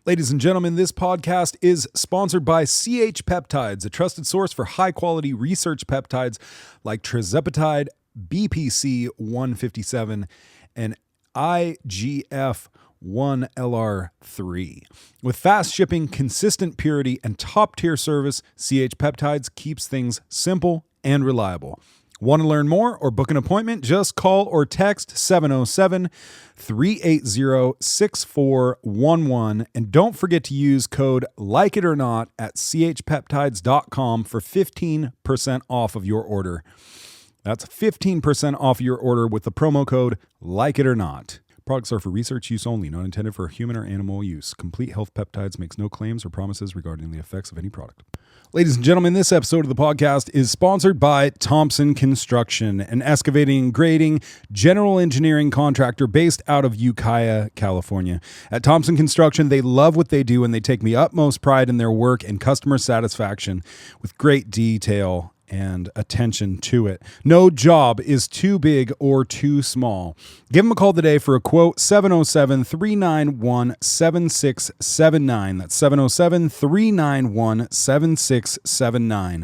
Ladies and gentlemen, this podcast is sponsored by CH Peptides, a trusted source for high-quality research peptides like tirzepatide, BPC 157, and IGF 1LR3. With fast shipping, consistent purity, and top-tier service, CH Peptides keeps things simple and reliable. Want to learn more or book an appointment? Just call or text 707-380-6411. And don't forget to use code LikeItOrNot at chpeptides.com for 15% off of your order. That's 15% off your order with the promo code LikeItOrNot. Products are for research use only, not intended for human or animal use. Complete Health Peptides makes no claims or promises regarding the effects of any product. Ladies and gentlemen, this episode of the podcast is sponsored by Thompson Construction, an excavating, grading, general engineering contractor based out of Ukiah, California. At Thompson Construction, they love what they do and they take the utmost pride in their work and customer satisfaction with great detail and attention to it. No job is too big or too small. Give them a call today for a quote, 707-391-7679. That's 707-391-7679.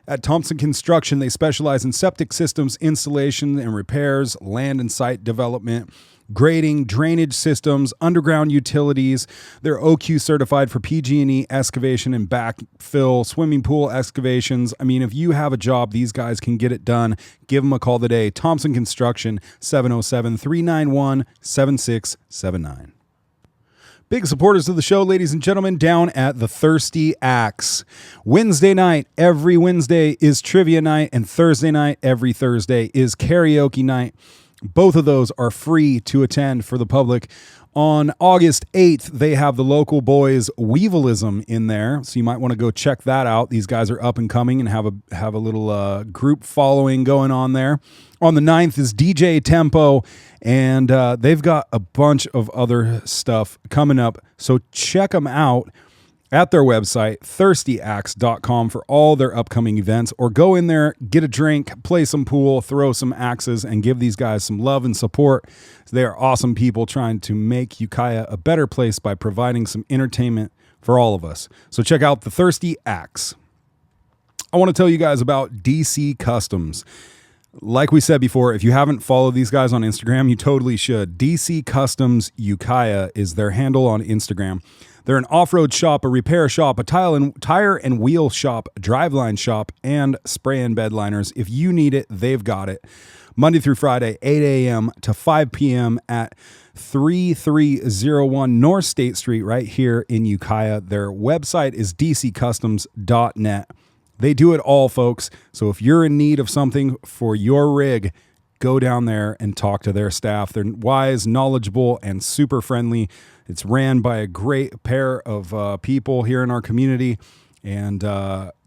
At Thompson Construction, they specialize in septic systems installation and repairs, land and site development, grading, drainage systems, underground utilities. They're OQ certified for PG&E excavation and backfill, swimming pool excavations. I mean, if you have a job, these guys can get it done. Give them a call today. Thompson Construction, 707-391-7679. Big supporters of the show, ladies and gentlemen, down at the Thirsty Axe. Wednesday night, every Wednesday is trivia night, and Thursday night, every Thursday is karaoke night. Both of those are free to attend for the public. On August 8th, they have the local boys Weevilism in there, so you might want to go check that out. These guys are up and coming and have a little group following going on there. On the 9th is DJ Tempo, and they've got a bunch of other stuff coming up, so check them out at their website, thirstyaxe.com, for all their upcoming events, or go in there, get a drink, play some pool, throw some axes, and give these guys some love and support. They are awesome people trying to make Ukiah a better place by providing some entertainment for all of us. So check out the Thirsty Axe. I want to tell you guys about DC Customs. Like we said before, if you haven't followed these guys on Instagram, you totally should. DC Customs Ukiah is their handle on Instagram. They're an off-road shop, a repair shop, a tire and wheel shop, a driveline shop, and spray and bed liners. If you need it, they've got it. Monday through Friday, 8 a.m. to 5 p.m. at 3301 North State Street right here in Ukiah. Their website is dccustoms.net. They do it all, folks. So if you're in need of something for your rig, go down there and talk to their staff. They're wise, knowledgeable, and super friendly. It's ran by a great pair of people here in our community. And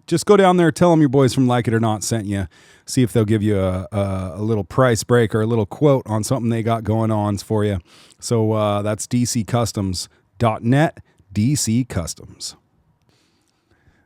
just go down there, tell them your boys from Like It or Not sent you. See if they'll give you a little price break or a little quote on something they got going on for you. So that's dccustoms.net, DC Customs.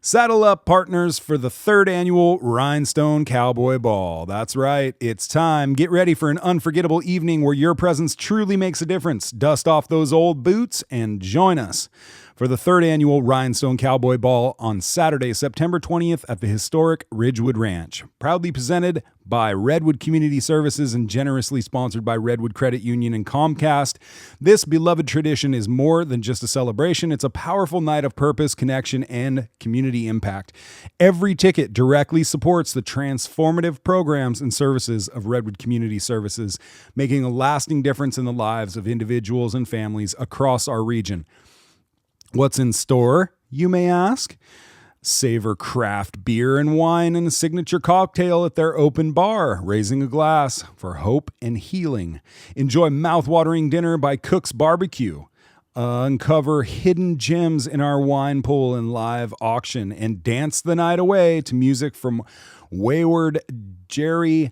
Saddle up, partners, for the 3rd annual Rhinestone Cowboy Ball. That's right, it's time. Get ready for an unforgettable evening where your presence truly makes a difference. Dust off those old boots and join us for the 3rd annual Rhinestone Cowboy Ball on Saturday, September 20th at the historic Ridgewood Ranch. Proudly presented by Redwood Community Services and generously sponsored by Redwood Credit Union and Comcast. This beloved tradition is more than just a celebration. It's a powerful night of purpose, connection, and community impact. Every ticket directly supports the transformative programs and services of Redwood Community Services, making a lasting difference in the lives of individuals and families across our region. What's in store, you may ask? Savor craft beer and wine and a signature cocktail at their open bar, raising a glass for hope and healing. Enjoy mouth-watering dinner by Cook's Barbecue. Uncover hidden gems in our wine pool and live auction, and dance the night away to music from Wayward Jerry,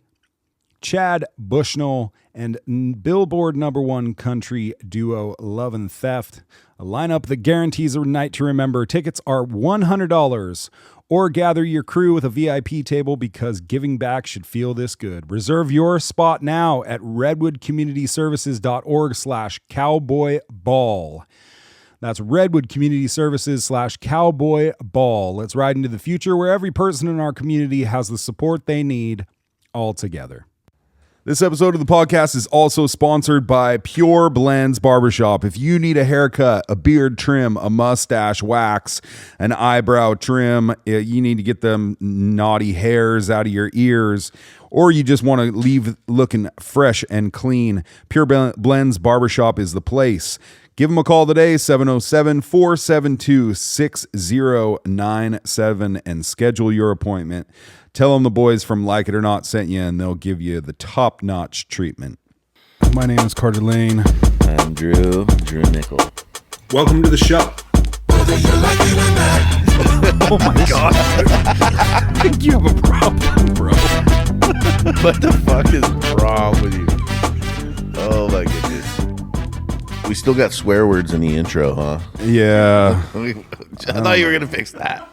Chad Bushnell, and Billboard #1 country duo Love and Theft. A lineup that guarantees a night to remember. Tickets are $100. Or gather your crew with a VIP table because giving back should feel this good. Reserve your spot now at redwoodcommunityservices.org/cowboyball. That's Redwood Community Services/Cowboy Ball. Let's ride into the future where every person in our community has the support they need all together. This episode of the podcast is also sponsored by Pure Blends Barbershop. If you need a haircut, a beard trim, a mustache wax, an eyebrow trim, you need to get them naughty hairs out of your ears, or you just want to leave looking fresh and clean, Pure Blends Barbershop is the place. Give them a call today, 707-472-6097, and schedule your appointment. Tell them the boys from Like It or Not sent you, and they'll give you the top-notch treatment. My name is Carter Lane. I'm Drew Nickel. Welcome to the show. Whether you like it or not. Oh my God. I think you have a problem, bro. What the fuck is wrong with you? Oh my goodness. We still got swear words in the intro, huh? Yeah. I thought you were gonna fix that.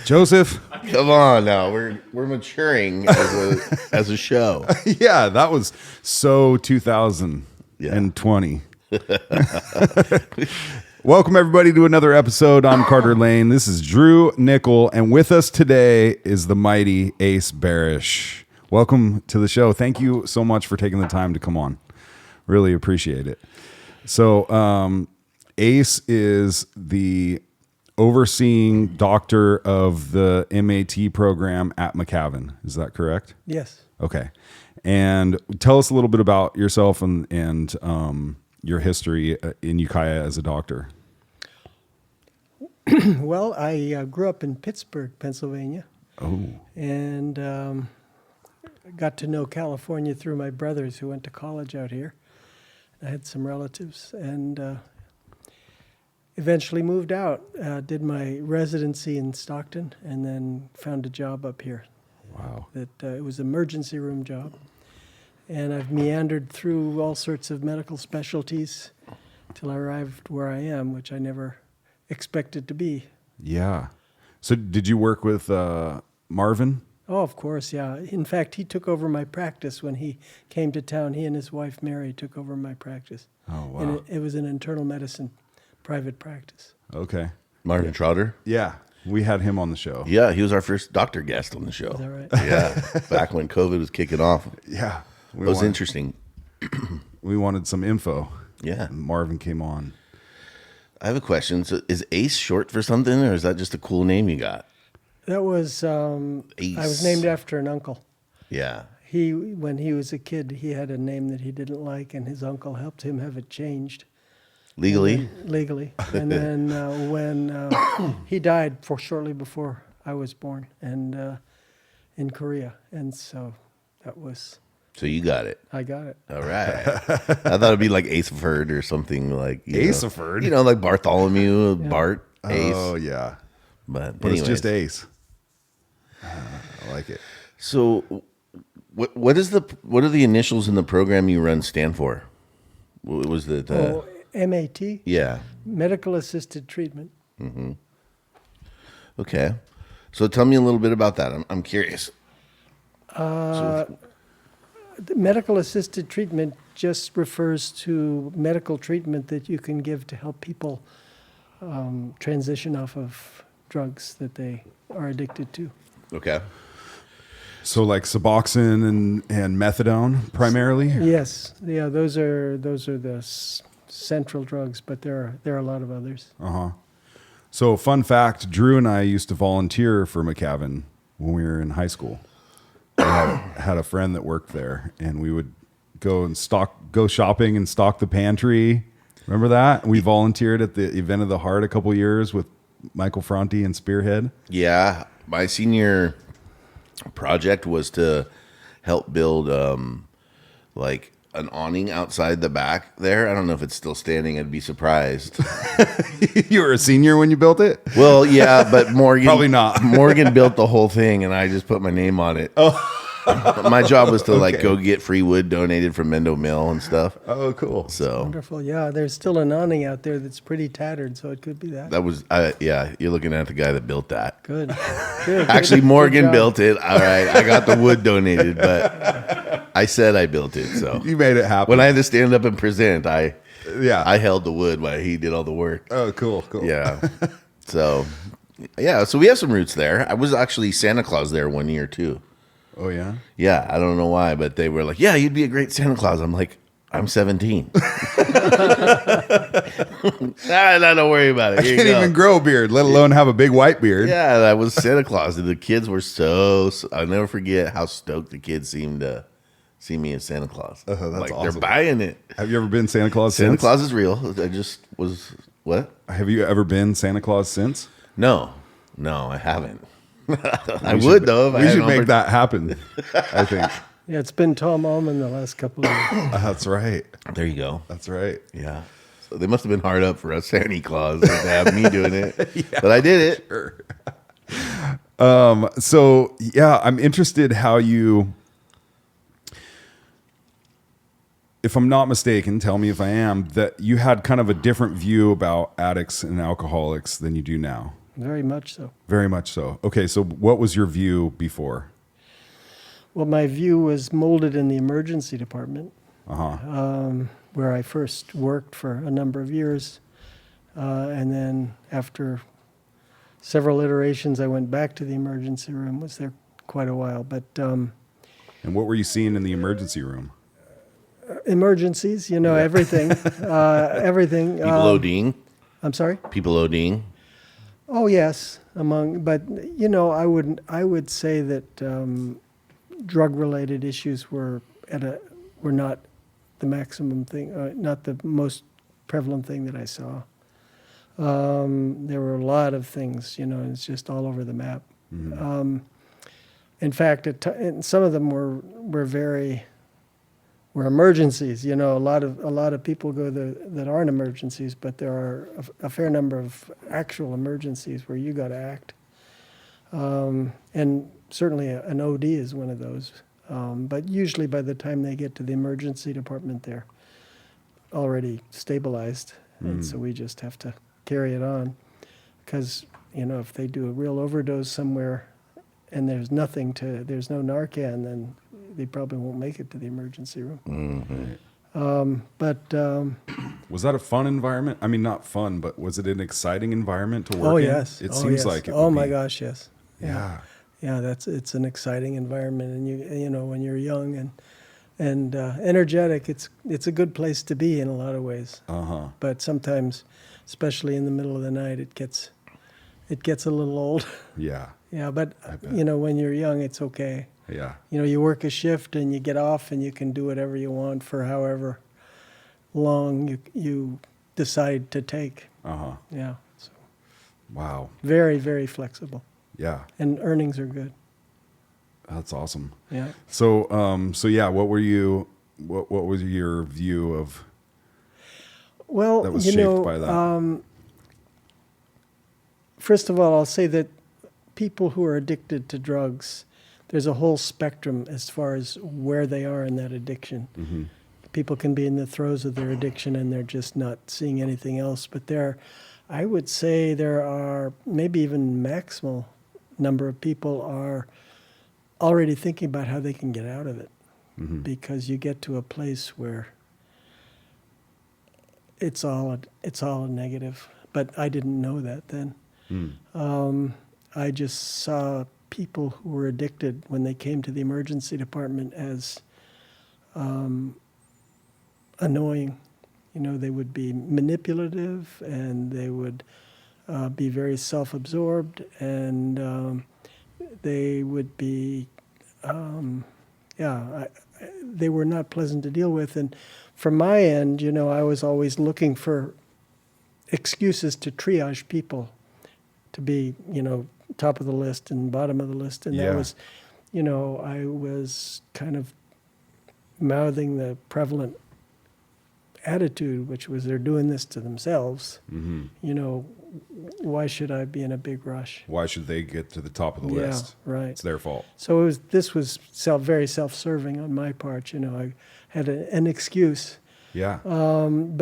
Joseph. Come on now, we're maturing as a show. Yeah, that was so 2020. Welcome everybody to another episode. I'm Carter Lane. This is Drew Nickel, and with us today is the mighty Ace Barash. Welcome to the show. Thank you so much for taking the time to come on. Really appreciate it. So, Ace is the overseeing doctor of the MAT program at McCavan. Is that correct? Yes. Okay. And tell us a little bit about yourself and your history in Ukiah as a doctor. Well, I grew up in Pittsburgh, Pennsylvania. Oh. And got to know California through my brothers who went to college out here. I had some relatives and eventually moved out, did my residency in Stockton, and then found a job up here. Wow. It was an emergency room job. And I've meandered through all sorts of medical specialties till I arrived where I am, which I never expected to be. Yeah. So did you work with Marvin? Oh, of course, yeah. In fact, he took over my practice when he came to town. He and his wife, Mary, took over my practice. Oh, wow. And it was an internal medicine private practice. Okay. Martin Trotter? Yeah. We had him on the show. Yeah, he was our first doctor guest on the show. Is that right? Yeah, back when COVID was kicking off. Yeah. It was interesting. We wanted some info. Yeah. And Marvin came on. I have a question. So is Ace short for something, or is that just a cool name you got? That was, Ace. I was named after an uncle. Yeah. When he was a kid, he had a name that he didn't like, and his uncle helped him have it changed. Legally? Legally. And then when he died shortly before I was born, and in Korea. And so that was... So you got it. I got it. All right. I thought it'd be like Aceford or something like... Aceford? You know, like Bartholomew, Bart, Ace. Oh, yeah. But It's just Ace. I like it. So what are the initials in the program you run stand for? What was the MAT? Yeah. Medical Assisted Treatment. Mm-hmm. Okay. So tell me a little bit about that. I'm curious. The medical assisted treatment just refers to medical treatment that you can give to help people transition off of drugs that they are addicted to. Okay. So like Suboxone and methadone primarily? Yes. Yeah, those are the central drugs, but there are a lot of others. Uh-huh. So fun fact, Drew and I used to volunteer for McCavan when we were in high school. I had a friend that worked there, and we would go shopping and stock the pantry. Remember that? We volunteered at the Event of the Heart a couple years with Michael Fronte and Spearhead. Yeah. My senior project was to help build like an awning outside the back there. I don't know if it's still standing. I'd be surprised. You were a senior when you built it? Well, yeah, but Morgan... Probably not. Morgan built the whole thing, and I just put my name on it. Oh. My job was to go get free wood donated from Mendo Mill and stuff. Oh, cool. So Wonderful. Yeah, there's still an awning out there that's pretty tattered, so it could be that. that was, yeah, you're looking at the guy that built that. Good. Good. Actually, Good Morgan job. built it. All right, I got the wood donated, but I said I built it. So You made it happen. when I had to stand up and present, I yeah. held the wood while he did all the work. Oh, cool. Yeah. So yeah, so we have some roots there. I was actually Santa Claus there 1 year too. Oh yeah. Yeah, I don't know why, but they were like, "Yeah, you'd be a great Santa Claus." I'm like, "I'm 17." Don't worry about it. I Here you can't go. even grow a beard, let alone have a big white beard. Yeah, I was Santa Claus, and the kids were so. I'll never forget how stoked the kids seemed to see me as Santa Claus. That's like awesome. they're buying it. Have you ever been Santa Claus Santa since? Claus is real. I just was what? Have you ever been Santa Claus since? No, I haven't. I would though. If I We had should an make oppor- that happen. I think. Yeah, it's been Tom Allman the last couple of years. That's right. There you go. That's right. Yeah. So they must have been hard up for us Santa Claus to have me doing it. But I did it. So yeah, I'm interested how you, if I'm not mistaken, tell me if I am, that you had kind of a different view about addicts and alcoholics than you do now. Very much so. Very much so. Okay, so what was your view before? Well, my view was molded in the emergency department, Uh-huh. where I first worked for a number of years. And then after several iterations, I went back to the emergency room, was there quite a while. But And what were you seeing in the emergency room? emergencies, everything. Everything. People ODing. I'm sorry? People ODing. Oh, yes. But, I would say that drug-related issues were not the maximum thing, not the most prevalent thing that I saw. There were a lot of things, it's just all over the map. Mm-hmm. In fact, and some of them were emergencies. A lot of people go there that aren't emergencies, but there are a fair number of actual emergencies where you got to act. And certainly an OD is one of those. But usually by the time they get to the emergency department, they're already stabilized. And so we just have to carry it on. Because, if they do a real overdose somewhere and there's no Narcan, then they probably won't make it to the emergency room. Mm-hmm. Was that a fun environment? I mean, not fun, but was it an exciting environment to work in? Oh, yes. It Oh, seems yes. like it Oh, would my be. gosh, yes. Yeah. Yeah, it's an exciting environment, and when you're young and energetic, it's a good place to be in a lot of ways. Uh-huh. But sometimes, especially in the middle of the night, it gets a little old. Yeah. Yeah, but bet. when you're young, it's okay. Yeah. You work a shift and you get off and you can do whatever you want for however long you decide to take. Uh-huh. Yeah, so Wow. very, very flexible, Yeah. and earnings are good. That's awesome. Yeah. So yeah, what was your view of Well, that was shaped by that? First of all, I'll say that people who are addicted to drugs, there's a whole spectrum as far as where they are in that addiction. Mm-hmm. People can be in the throes of their addiction and they're just not seeing anything else. But I would say there are maybe even maximal number of people are already thinking about how they can get out of it. Mm-hmm. Because you get to a place where it's all a negative. But I didn't know that then. Mm. I just saw people who were addicted when they came to the emergency department as annoying. They would be manipulative and they would be very self-absorbed, and they would be, they were not pleasant to deal with. And from my end, I was always looking for excuses to triage people to be, top of the list and bottom of the list. And Yeah. that was, I was kind of mouthing the prevalent attitude, which was they're doing this to themselves. Mm-hmm. Why should I be in a big rush? Why should they get to the top of the Yeah, list? right. It's their fault. So this was very self-serving on my part. I had an excuse. Yeah. And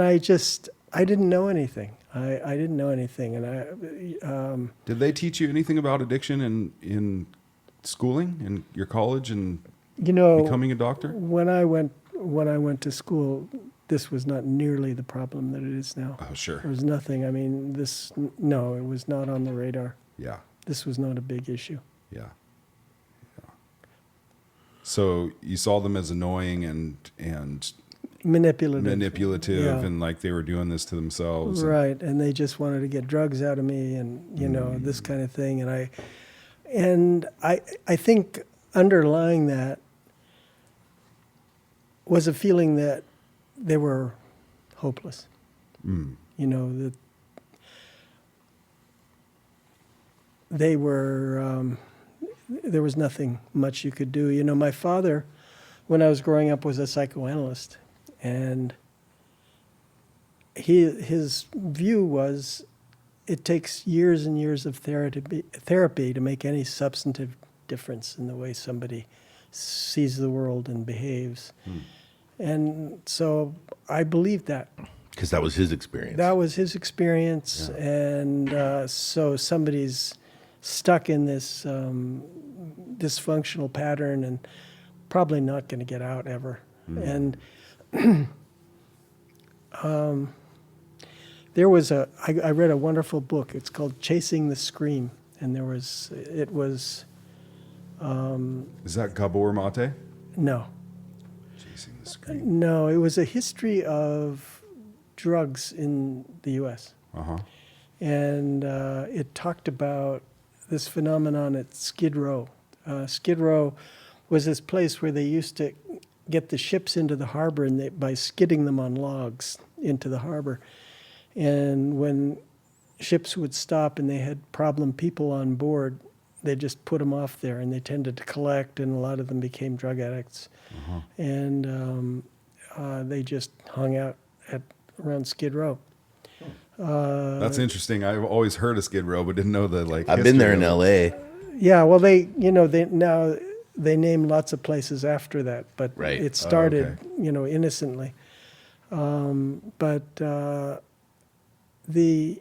I didn't know anything. I didn't know anything, and Did they teach you anything about addiction in schooling, in your college, and You know, becoming a doctor? when I went to school, this was not nearly the problem that it is now. Oh, sure. There was nothing. I mean, no, it was not on the radar. Yeah. This was not a big issue. Yeah. Yeah. So you saw them as annoying and Manipulative. Yeah. and like they were doing this to themselves. and- Right, and they just wanted to get drugs out of me, and this kind of thing. And I think underlying that was a feeling that they were hopeless. That they were. There was nothing much you could do. My father, when I was growing up, was a psychoanalyst, and his view was it takes years and years of therapy to make any substantive difference in the way somebody sees the world and behaves. And so I believed that. Because that was his experience. That was his experience. Yeah. And so somebody's stuck in this dysfunctional pattern and probably not going to get out ever. And there was I read a wonderful book. It's called Chasing the Scream. And it was, Is that Gabor Mate? no. Chasing the Scream. No, it was a history of drugs in the U.S. Uh-huh. And it talked about this phenomenon at Skid Row. Skid Row was this place where they used to get the ships into the harbor by skidding them on logs into the harbor. And when ships would stop and they had problem people on board, they just put them off there, and they tended to collect, and a lot of them became drug addicts. And they just hung out around Skid Row. That's interesting. I've always heard of Skid Row, but didn't know the I've been there in history of it. L.A. Yeah, well, they name lots of places after that, but Right. it started, okay. Innocently. But the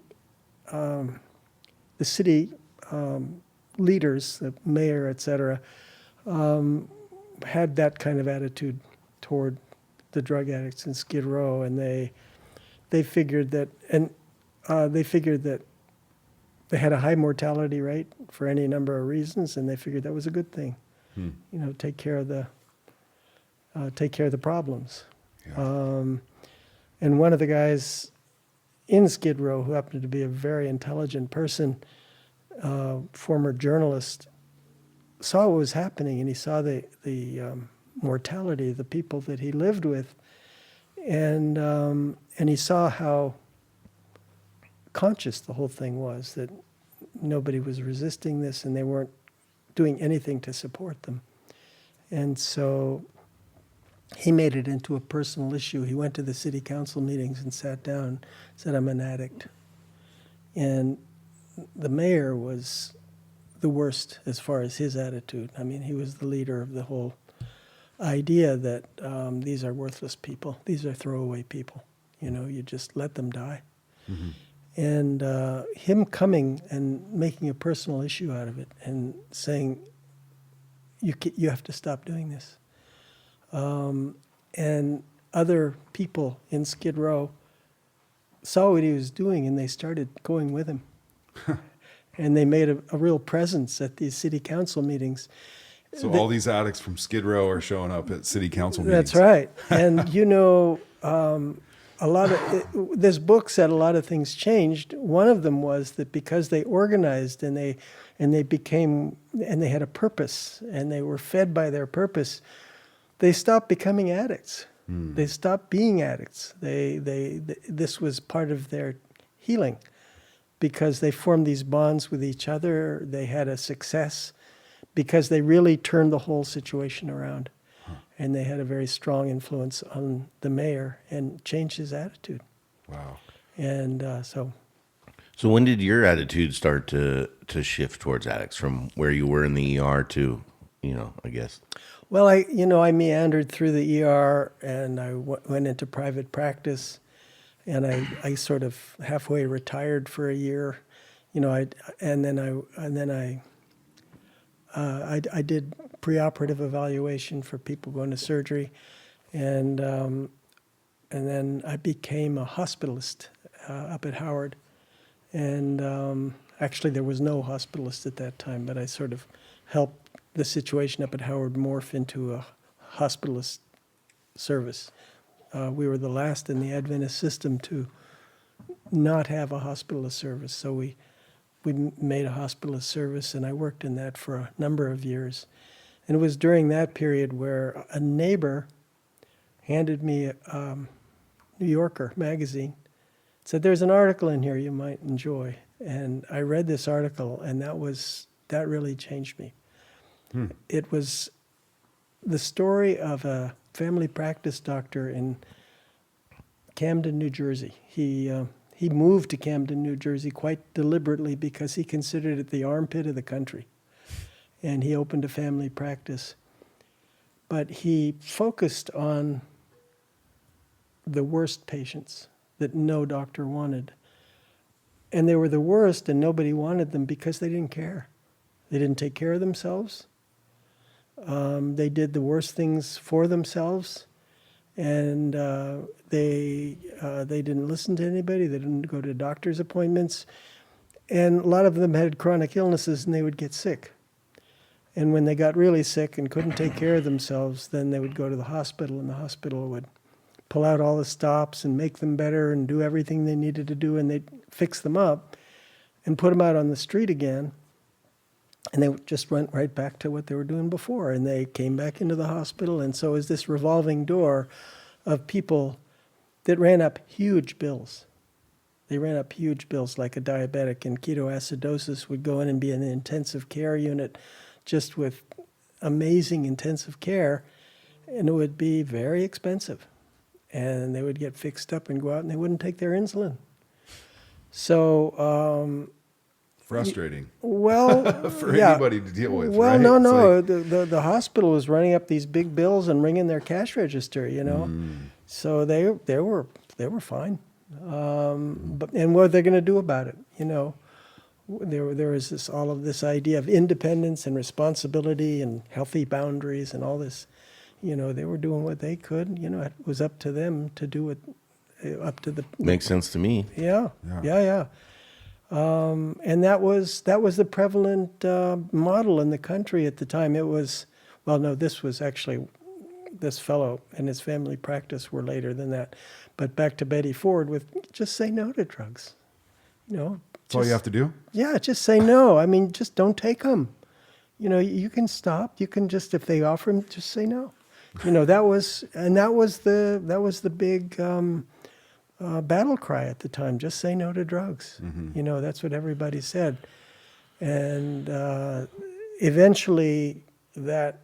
city leaders, the mayor, et cetera, had that kind of attitude toward the drug addicts in Skid Row, and they figured that they had a high mortality rate for any number of reasons, and they figured that was a good thing. Take care of the problems. Yeah. And one of the guys in Skid Row, who happened to be a very intelligent person, former journalist, saw what was happening, and he saw the mortality of the people that he lived with, and he saw how conscious the whole thing was, that nobody was resisting this, and they weren't doing anything to support them. And so he made it into a personal issue. He went to the city council meetings and sat down and said, "I'm an addict." And the mayor was the worst as far as his attitude. I mean, he was the leader of the whole idea that these are worthless people. These are throwaway people. You just let them die. And him coming and making a personal issue out of it and saying, you have to stop doing this. And other people in Skid Row saw what he was doing, and they started going with him. And they made a real presence at these city council meetings. So all these addicts from Skid Row are showing up at city council meetings. That's right. And a lot of this book said a lot of things changed. One of them was that because they organized and they had a purpose and they were fed by their purpose, they stopped becoming addicts. They stopped being addicts. This was part of their healing because they formed these bonds with each other. They had a success because they really turned the whole situation around. And they had a very strong influence on the mayor and changed his attitude. Wow. And so So when did your attitude start to shift towards addicts from where you were in the ER to, I guess? Well, I meandered through the ER, and I went into private practice, and I sort of halfway retired for a year, I did preoperative evaluation for people going to surgery, and then I became a hospitalist up at Howard. And actually, there was no hospitalist at that time, but I sort of helped the situation up at Howard morph into a hospitalist service. We were the last in the Adventist system to not have a hospitalist service, so we made a hospitalist service, and I worked in that for a number of years. And it was during that period where a neighbor handed me a New Yorker magazine, said, "There's an article in here you might enjoy." And I read this article, and that really changed me. It was the story of a family practice doctor in Camden, New Jersey. He moved to Camden, New Jersey quite deliberately because he considered it the armpit of the country. And he opened a family practice. But he focused on the worst patients that no doctor wanted. And they were the worst, and nobody wanted them because they didn't care. They didn't take care of themselves. They did the worst things for themselves. And they didn't listen to anybody. They didn't go to doctor's appointments. And a lot of them had chronic illnesses, and they would get sick. And when they got really sick and couldn't take care of themselves, then they would go to the hospital, and the hospital would pull out all the stops and make them better and do everything they needed to do, and they'd fix them up and put them out on the street again. And they just went right back to what they were doing before, and they came back into the hospital. And so it was this revolving door of people that ran up huge bills. They ran up huge bills, like a diabetic in ketoacidosis would go in and be in an intensive care unit just with amazing intensive care, and it would be very expensive. And they would get fixed up and go out, and they wouldn't take their insulin. So Frustrating well, for yeah. anybody to deal with. Well, right? no. It's like- The hospital was running up these big bills and ringing their cash register, you know. So they were fine. And what are they going to do about it? You know, there was all of this idea of independence and responsibility and healthy boundaries and all this. You know, they were doing what they could. You know, it was up to them to do it. Up to the Makes sense to me. Yeah. And that was the prevalent model in the country at the time. It was, well, no, this was actually, this fellow and his family practice were later than that. But back to Betty Ford with just say no to drugs. You know, That's all you have to do? yeah, just say no. I mean, just don't take them. You know, you can stop. You can just, if they offer them, just say no. You know, that was the big battle cry at the time. Just say no to drugs. You know, that's what everybody said. And eventually that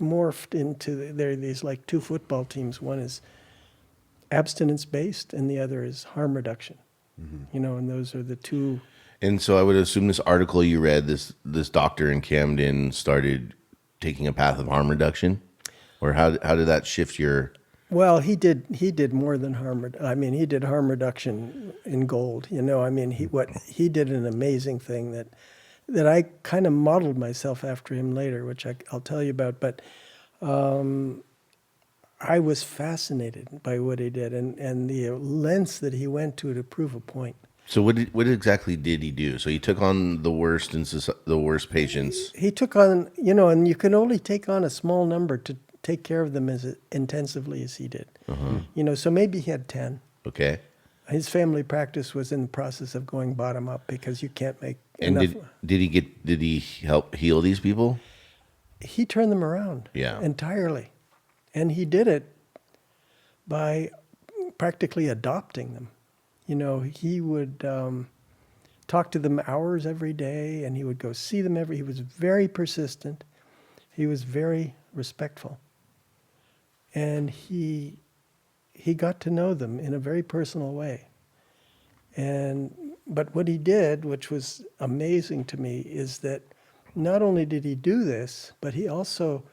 morphed into, there are these like two football teams. One is abstinence-based and the other is harm reduction. You know, and those are the two. And so I would assume this article you read, this doctor in Camden started taking a path of harm reduction, or how did that shift your? Well, he did more than I mean, he did harm reduction in gold. You know, I mean, he did an amazing thing that I kind of modeled myself after him later, which I'll tell you about. But I was fascinated by what he did and the lengths that he went to prove a point. So what exactly did he do? So he took on the worst the worst patients. He took on, you know, and you can only take on a small number to take care of them as intensively as he did. You know, so maybe he had 10. Okay. His family practice was in the process of going bottom up because you can't make And enough. did he help heal these people? He turned them around entirely. And he did it by practically adopting them. You know, he would talk to them hours every day, and he would go see them he was very persistent. He was very respectful. And he got to know them in a very personal way. But what he did, which was amazing to me, is that not only did he do this, but he also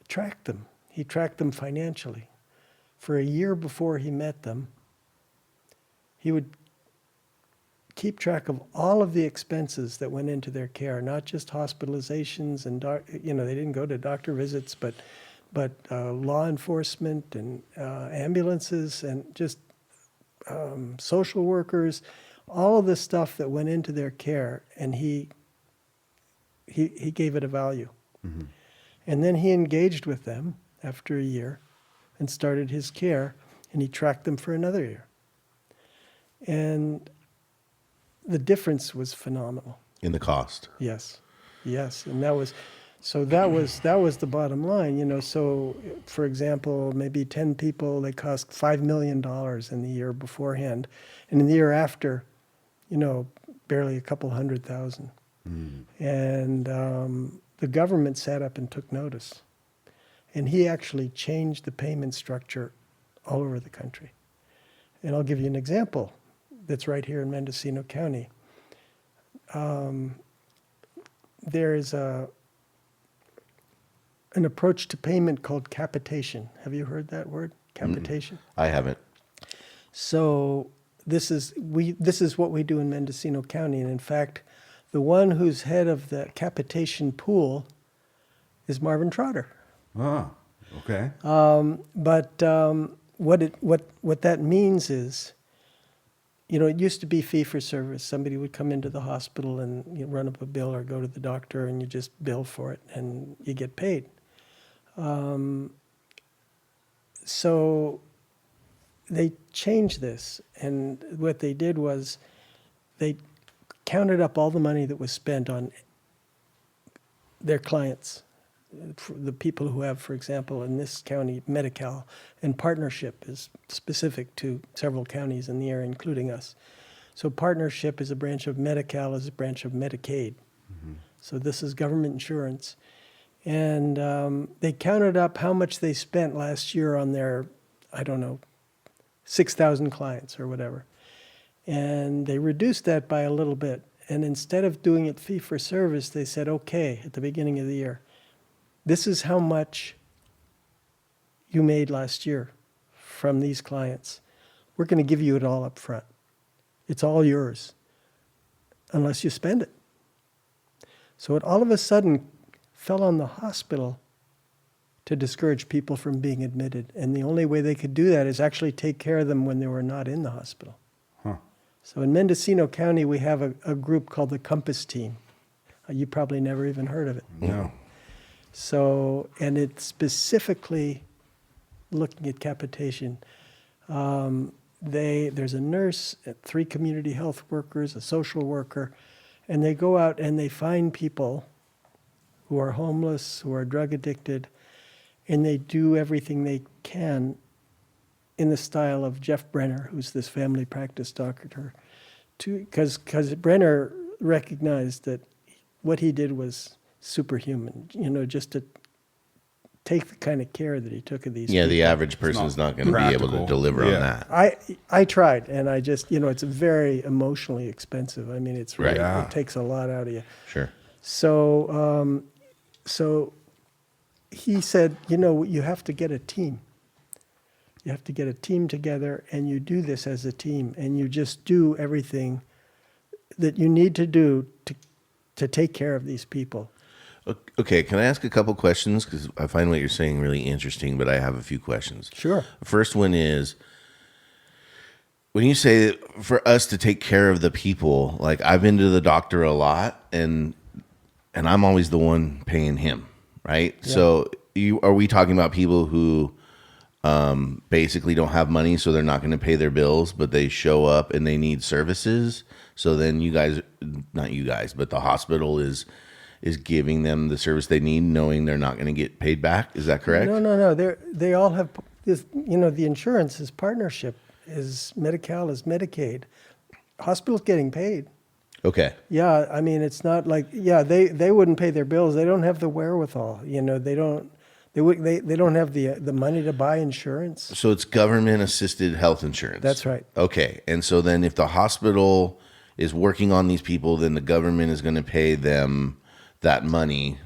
tracked them. He tracked them financially. For a year before he met them, he would keep track of all of the expenses that went into their care, not just hospitalizations and they didn't go to doctor visits, but law enforcement and ambulances and just social workers, all of the stuff that went into their care, and he gave it a value. Mm-hmm. And then he engaged with them after a year and started his care, and he tracked them for another year. And the difference was phenomenal. In the cost. Yes, and that was the bottom line. So for example, maybe 10 people, they cost $5 million in the year beforehand, and in the year after, barely a couple $100,000. And the government sat up and took notice, and he actually changed the payment structure all over the country. And I'll give you an example that's right here in Mendocino County. There is an approach to payment called capitation. Have you heard that word, capitation? I haven't. So this is what we do in Mendocino County, and in fact, the one who's head of the capitation pool is Marvin Trotter. Oh, okay. But what that means is, it used to be fee for service. Somebody would come into the hospital and run up a bill or go to the doctor, and you just bill for it and you get paid. So they changed this, and what they did was they counted up all the money that was spent on their clients, the people who have, for example, in this county, Medi-Cal, and Partnership is specific to several counties in the area, including us. So Partnership is a branch of Medi-Cal, is a branch of Medicaid. Mm-hmm. So this is government insurance. And they counted up how much they spent last year on their, 6,000 clients or whatever. And they reduced that by a little bit. And instead of doing it fee for service, they said, okay, at the beginning of the year, this is how much you made last year from these clients. We're going to give you it all up front. It's all yours, unless you spend it. So it all of a sudden fell on the hospital to discourage people from being admitted. And the only way they could do that is actually take care of them when they were not in the hospital. Huh. So in Mendocino County, we have a group called the Compass Team. You probably never even heard of it. No. So, and it's specifically looking at capitation. There's a nurse, 3 community health workers, a social worker, and they go out and they find people who are homeless, who are drug addicted, and they do everything they can in the style of Jeff Brenner, who's this family practice doctor, because Brenner recognized that what he did was superhuman, just to take the kind of care that he took of these people. The average person's not going to be able to deliver on that. I tried, and I just, it's very emotionally expensive. I mean, it's really, it takes a lot out of you. Sure. So, so he said, you have to get a team. You have to get a team together, and you do this as a team, and you just do everything that you need to do to take care of these people. Okay, can I ask a couple questions? Because I find what you're saying really interesting, but I have a few questions. Sure. The first one is, when you say that for us to take care of the people, like I've been to the doctor a lot, and I'm always the one paying him, right? Yeah. So are we talking about people who basically don't have money, so they're not going to pay their bills, but they show up and they need services? So then not you guys, but the hospital is giving them the service they need, knowing they're not going to get paid back. Is that correct? No. They all have this. The insurance is Partnership, is Medi-Cal, is Medicaid. Hospital's getting paid. Okay. Yeah, I mean, it's not like they wouldn't pay their bills. They don't have the wherewithal. They don't have the money to buy insurance. So it's government assisted health insurance. That's right. Okay, and so then if the hospital is working on these people, then the government is going to pay them that money.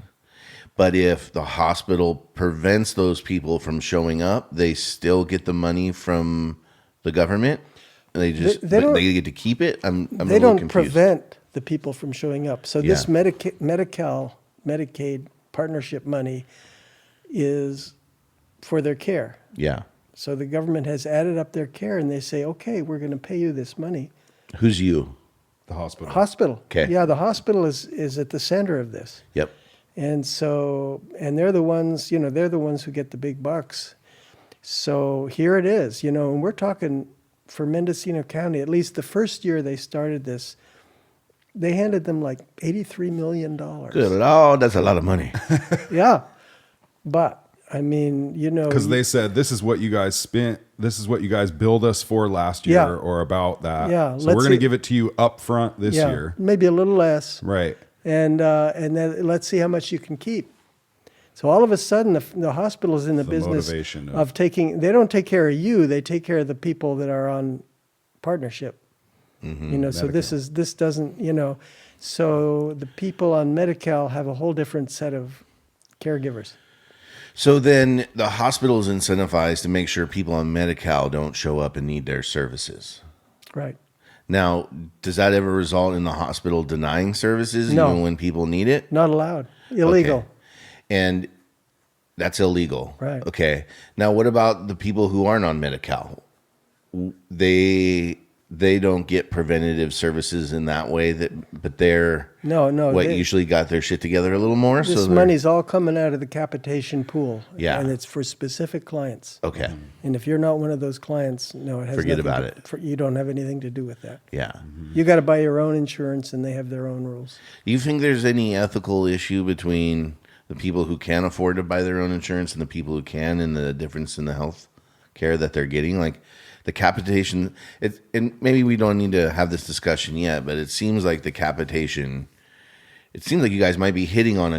But if the hospital prevents those people from showing up, they still get the money from the government? They just They don't- they get to keep it. I'm a They little don't confused. prevent the people from showing up. So this Yeah. Medicaid partnership money is for their care. Yeah. So the government has added up their care, and they say, okay, we're going to pay you this money. Who's you? The hospital. Hospital. 'Kay. Yeah, the hospital is at the center of this. Yep. And so, and they're the ones, they're the ones who get the big bucks. So here it is, and we're talking for Mendocino County, at least the first year they started this, they handed them like $83 million. Good Lord, that's a lot of money. Yeah. But, I mean, Because they said, this is what you guys spent. This is what you guys billed us for last year, Yeah. or about that. Yeah, So let's we're going to see- give it to you up front this yeah, year. maybe a little less. Right. And then let's see how much you can keep. So all of a sudden, the hospital is in the business motivation of taking. They don't take care of you; they take care of the people that are on partnership. So this doesn't. So the people on Medi-Cal have a whole different set of caregivers. So then the hospital is incentivized to make sure people on Medi-Cal don't show up and need their services. Right. Now, does that ever result in the hospital denying services No. even when people need it? Not allowed. Illegal. Okay. And that's illegal. Right. Okay. Now, what about the people who aren't on Medi-Cal? They don't get preventative services in that way, but they're No. usually got their shit together a little more. This they're- money's all coming out of the capitation pool. Yeah. And it's for specific clients. Okay. And if you're not one of those clients, no, it has Forget nothing about to- it. you don't have anything to do with that. Yeah. You got to buy your own insurance, and they have their own rules. Do you think there's any ethical issue between the people who can afford to buy their own insurance and the people who can, and the difference in the health care that they're getting? Like the capitation, and maybe we don't need to have this discussion yet, but it seems like the capitation, it seems like you guys might be hitting on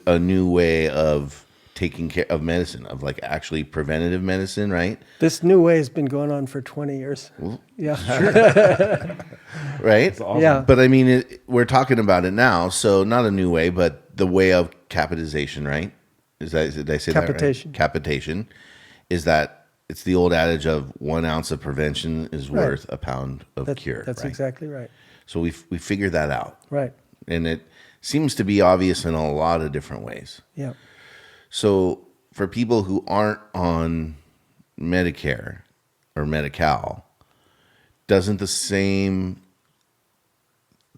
a new way of taking care of medicine, of like actually preventative medicine, right? This new way has been going on for 20 years. Yeah. Right? Awesome. Yeah. But I mean, we're talking about it now, so not a new way, but the way of capitization, right? Did I say Capitation. that right? Capitation is that it's the old adage of 1 ounce of prevention is Right. worth a pound of cure. That's right? exactly right. So we figured that out, Right. and it seems to be obvious in a lot of different ways. Yeah. So for people who aren't on Medicare or Medi-Cal, doesn't the same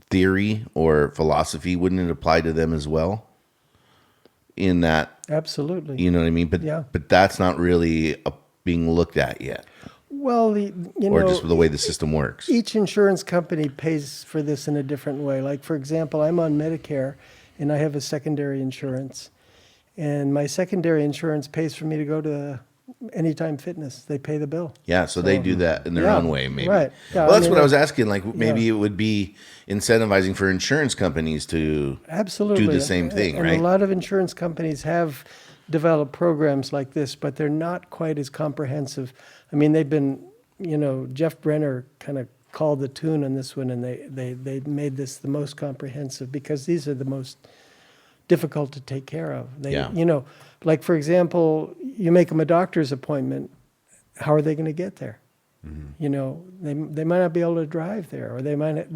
theory or philosophy, wouldn't it apply to them as well? In that, Absolutely. you know what I mean? But Yeah. but that's not really being looked at yet, Well, or just the way the system works. each insurance company pays for this in a different way. Like, for example, I'm on Medicare, and I have a secondary insurance. And my secondary insurance pays for me to go to Anytime Fitness. They pay the bill. Yeah, so they do that in their Yeah, own way, maybe. right. Yeah, Well, I that's mean, what I was asking. Like, maybe yeah. it would be incentivizing for insurance companies to Absolutely. do the same thing, and right? a lot of insurance companies have developed programs like this, but they're not quite as comprehensive. I mean, they've been, Jeff Brenner kind of called the tune on this one, and they made this the most comprehensive because these are the most difficult to take care of. Yeah. Like, for example, you make them a doctor's appointment, how are they going to get there? Mm-hmm. They might not be able to drive there, or they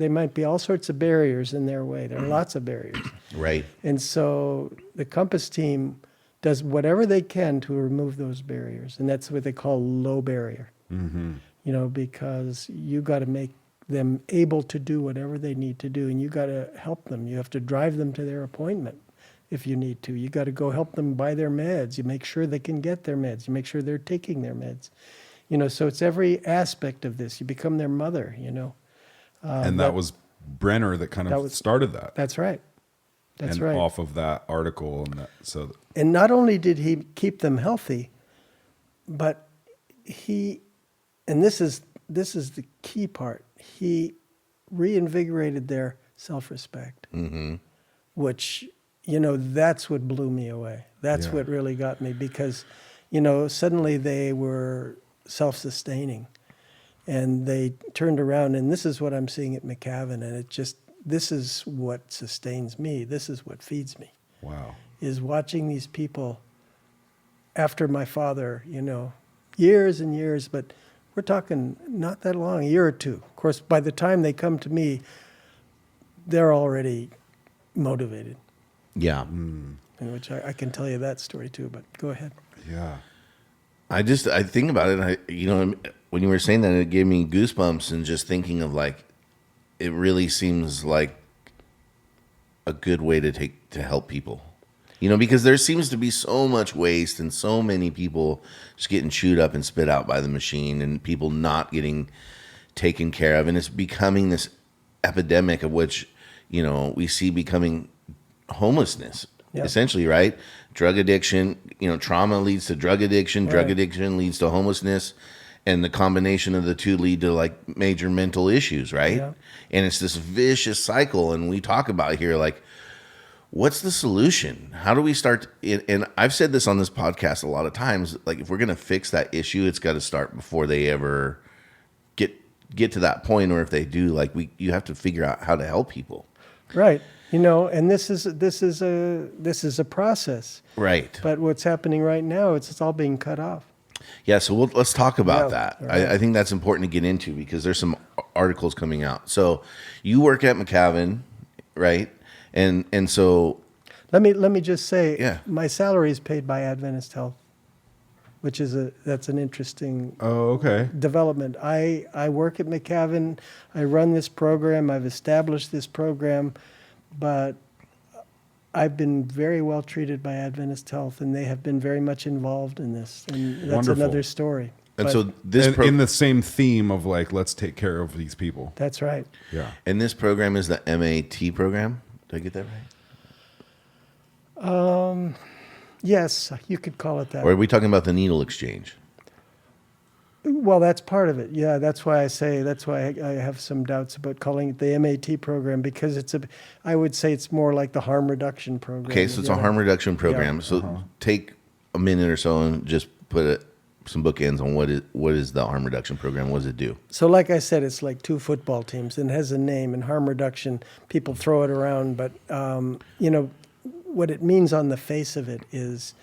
might be all sorts of barriers in their way. There are lots of barriers. Right. And so the Compass team does whatever they can to remove those barriers, and that's what they call low barrier. Because you got to make them able to do whatever they need to do, and you got to help them. You have to drive them to their appointment if you need to. You got to go help them buy their meds. You make sure they can get their meds. You make sure they're taking their meds. So it's every aspect of this. You become their mother. And that was Brenner that kind of started that. That's right. That's and right. off of that article, and And not only did he keep them healthy, but and this is the key part, he reinvigorated their self-respect, which, that's what blew me away. That's what really got me, because, suddenly they were self-sustaining, and they turned around, and this is what I'm seeing at McCavan, and this is what sustains me. This is what feeds me. wow. Is watching these people after my father, years and years, but We're talking not that long, a year or two. Of course, by the time they come to me, they're already motivated, Yeah. in which I can tell you that story too, but go ahead. Yeah. I think about it. When you were saying that, it gave me goosebumps, and just thinking of like, it really seems like a good way to help people. Because there seems to be so much waste and so many people just getting chewed up and spit out by the machine, and people not getting taken care of, and it's becoming this epidemic of which we see becoming homelessness. Yeah. Essentially, right? Drug addiction, trauma leads to drug addiction, drug Right. addiction leads to homelessness, and the combination of the two lead to like major mental issues, right? Yeah. And it's this vicious cycle. And we talk about here, like, what's the solution? How do we start? And I've said this on this podcast a lot of times, like, if we're going to fix that issue, it's got to start before they ever get to that point, or if they do, like, you have to figure out how to help people. Right. And this is a process. Right. But what's happening right now, it's all being cut off. Yeah, so let's talk about Yeah, that. right. I think that's important to get into, because there's some articles coming out. So you work at McCavan, right? And so Let me just say, Yeah. my salary is paid by Adventist Health, which is that's an interesting Oh, okay. development. I work at McCavan. I run this program. I've established this program, but I've been very well treated by Adventist Health, and they have been very much involved in this. And that's Wonderful. another story. and But so this In the same theme of like, let's take care of these people. that's right. Yeah. and this program is the MAT program. Did I get that right? Yes, you could call it that. Or are we talking about the needle exchange? Well, that's part of it. Yeah, that's why I have some doubts about calling it the MAT program, because I would say it's more like the harm reduction program. Okay, so it's you a know. harm reduction program. So take a minute or so and just put some bookends on what is the harm reduction program. What does it do? So like I said, it's like two football teams, and it has a name, and harm reduction, people throw it around, but what it means on the face of it is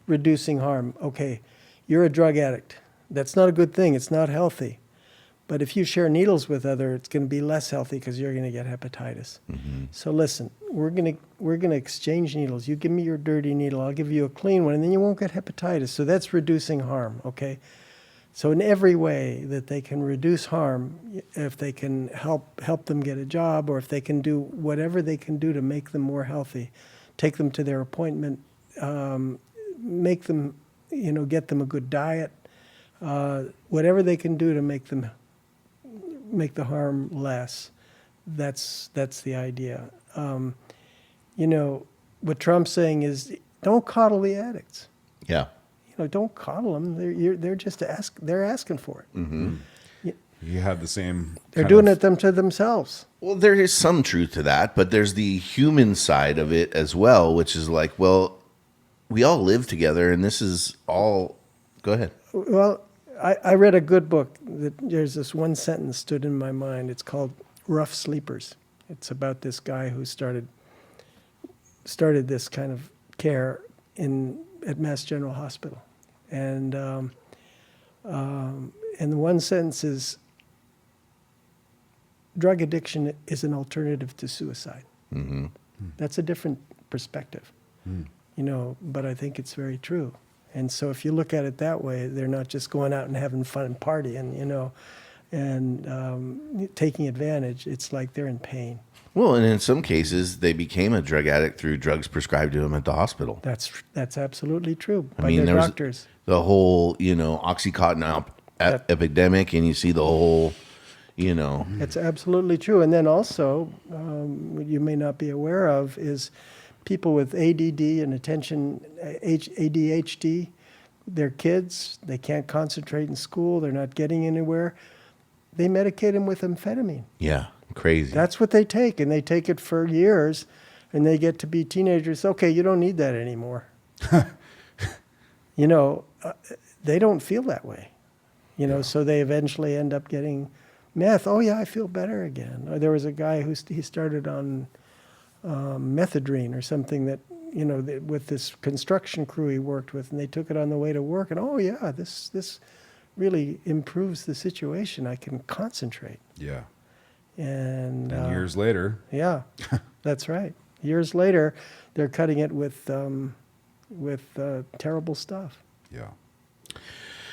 reducing harm. Okay, you're a drug addict. That's not a good thing. It's not healthy. But if you share needles with other, it's going to be less healthy, because you're going to get hepatitis. So listen, we're going to exchange needles. You give me your dirty needle, I'll give you a clean one, and then you won't get hepatitis. So that's reducing harm, okay? So in every way that they can reduce harm, if they can help them get a job, or if they can do whatever they can do to make them more healthy, take them to their appointment, make them, get them a good diet, whatever they can do to make the harm less. That's the idea. What Trump's saying is, don't coddle the addicts. Yeah. Don't coddle them. They're just asking for it. Mm-hmm. You had the same. They're kind doing of- it them to themselves. Well, there is some truth to that, but there's the human side of it as well, which is like, well, we all live together, and this is all. Go ahead. Well, I read a good book that there's this one sentence stood in my mind. It's called Rough Sleepers. It's about this guy who started this kind of care at Mass General Hospital, and the one sentence is, drug addiction is an alternative to suicide. Mm-hmm. That's a different perspective, but I think it's very true. And so if you look at it that way, they're not just going out and having fun and partying, and taking advantage. It's like they're in pain. Well, and in some cases, they became a drug addict through drugs prescribed to them at the hospital. That's absolutely true by mean, their there was- doctors. The whole, Oxycontin epidemic, and you see the whole, That's absolutely true. And then also, what you may not be aware of is people with ADD and ADHD, they're kids, they can't concentrate in school, they're not getting anywhere. They medicate them with amphetamine. yeah, crazy. That's what they take, and they take it for years, and they get to be teenagers. Okay, you don't need that anymore. They don't feel that way. So they eventually end up getting meth. Oh yeah, I feel better again. Or there was a guy he started on methadone or something that with this construction crew he worked with, and they took it on the way to work, and oh yeah, this really improves the situation. I can concentrate. Yeah. And And years later, yeah, that's right. Years later, they're cutting it with terrible stuff. yeah.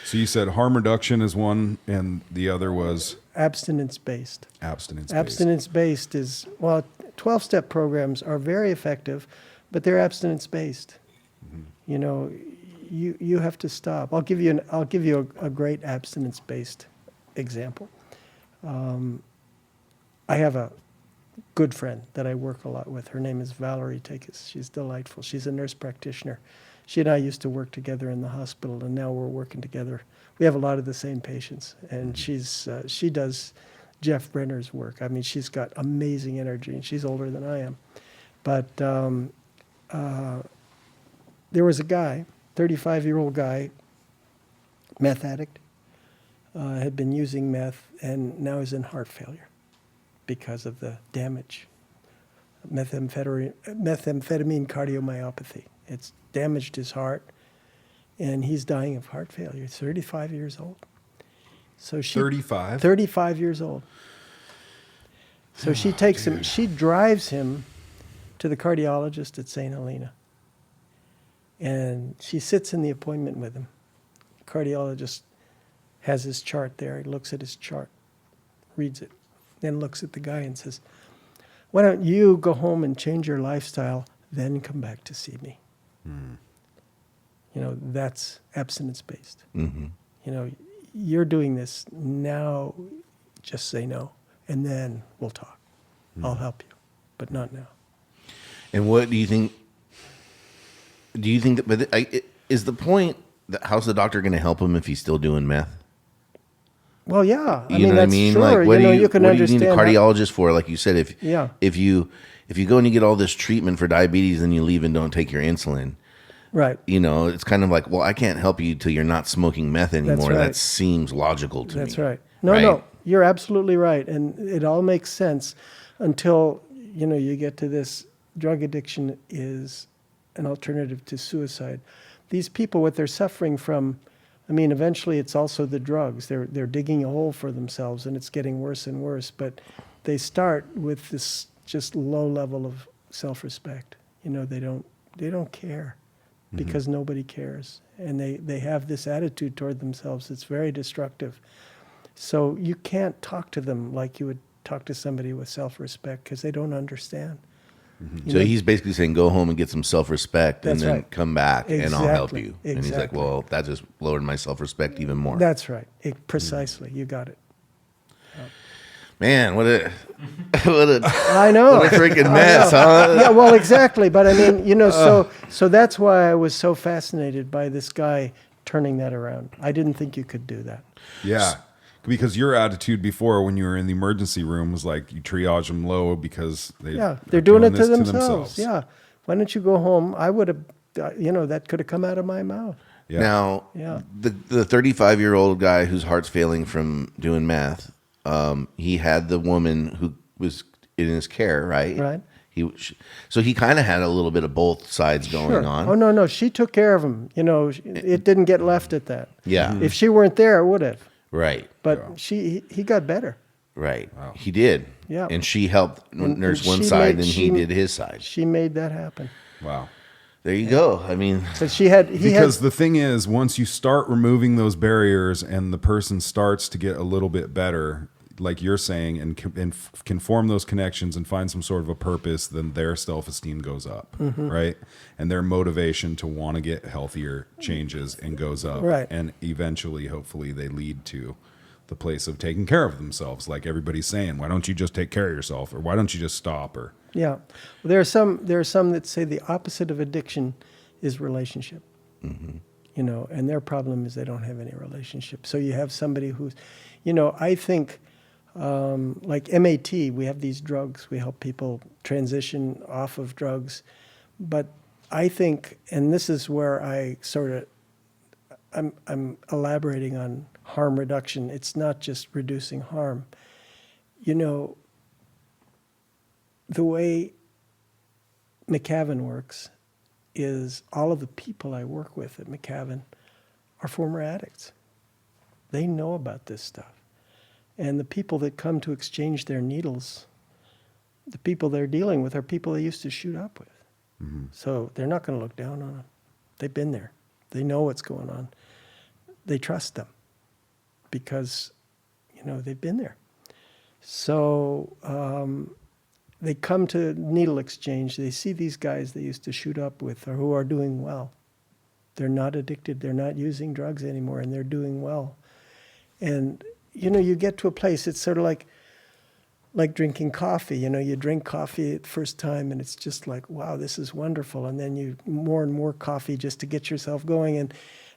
So you said harm reduction is one, and the other was Abstinence-based. abstinence. Abstinence-based is, well, 12-step programs are very effective, but they're abstinence-based. You know, you have to stop. I'll give you a great abstinence-based example. I have a good friend that I work a lot with. Her name is Valerie Takis. She's delightful. She's a nurse practitioner. She and I used to work together in the hospital, and now we're working together. We have a lot of the same patients, and she does Jeff Brenner's work. I mean, she's got amazing energy, and she's older than I am. But there was a guy, 35-year-old guy, meth addict, had been using meth, and now is in heart failure because of the damage. Methamphetamine cardiomyopathy. It's damaged his heart, and he's dying of heart failure. He's 35 years old. So she 35? 35 years old. So she takes him, she drives him to the cardiologist at St. Helena. And she sits in the appointment with him. Cardiologist has his chart there. He looks at his chart, reads it, then looks at the guy and says, "Why don't you go home and change your lifestyle, then come back to see me?" You know, that's abstinence-based. Mm-hmm. You know, you're doing this now, just say no, and then we'll talk. I'll help you, but not now. And what do you think? Do you think that? But is the point that how's the doctor going to help him if he's still doing meth? Well, yeah. You know what I that's mean? Sure. Like, what you can what do you understand need a cardiologist for? Like you said, if you go and you get all this treatment for diabetes and you leave and don't take your insulin, right? You know, it's kind of like, well, I can't help you till you're not smoking meth anymore. Right. That seems logical to me. That's right. No, you're absolutely right, and it all makes sense until you get to this. Drug addiction is an alternative to suicide. These people, what they're suffering from, I mean, eventually it's also the drugs. They're digging a hole for themselves, and it's getting worse and worse. But they start with this just low level of self-respect. You know, they don't care because nobody cares, and they have this attitude toward themselves that's very destructive. So you can't talk to them like you would talk to somebody with self-respect because they don't understand. So he's basically saying, go home and get some self-respect and That's then right. come back and I'll help you. Exactly. And he's like, well, that just lowered my self-respect even more. That's right. Precisely. You got it. Man, what a I know. what a freaking mess, huh? Yeah, well, exactly. But I mean, so that's why I was so fascinated by this guy turning that around. I didn't think you could do that. Yeah. Because your attitude before when you were in the emergency room was like you triage them low because they're doing it to themselves. Yeah. Why don't you go home? I would have, that could have come out of my mouth. Yeah. Now, the 35-year-old guy whose heart's failing from doing meth, he had the woman who was in his care, right? Right. So he kind of had a little bit of both sides going on. Oh, no. She took care of him. It didn't get left at that. Yeah. If she weren't there, it would have. Right. But he got better. Right. Wow. He did. Yeah. And she helped nurse one side, and he did his side. She made that happen. Wow. There you go. I mean, so the thing is, once you start removing those barriers and the person starts to get a little bit better, like you're saying, and can form those connections and find some sort of a purpose, then their self-esteem goes up, right? And their motivation to want to get healthier changes and goes up. Right. And eventually, hopefully, they lead to the place of taking care of themselves. Like everybody's saying, why don't you just take care of yourself? Or why don't you just stop? Or yeah. Well, there are some that say the opposite of addiction is relationship. And their problem is they don't have any relationship. So you have somebody who's, I think, like MAT, we have these drugs. We help people transition off of drugs. But I think, and this is where I I'm elaborating on harm reduction. It's not just reducing harm. The way McCavan works is all of the people I work with at McCavan are former addicts. They know about this stuff. And the people that come to exchange their needles, the people they're dealing with are people they used to shoot up with. So they're not going to look down on them. They've been there. They know what's going on. They trust them because, they've been there. So they come to needle exchange. They see these guys they used to shoot up with or who are doing well. They're not addicted. They're not using drugs anymore, and they're doing well. And, you get to a place, it's sort of like drinking coffee. You drink coffee at first time, and it's just like, wow, this is wonderful. And then you more and more coffee just to get yourself going. And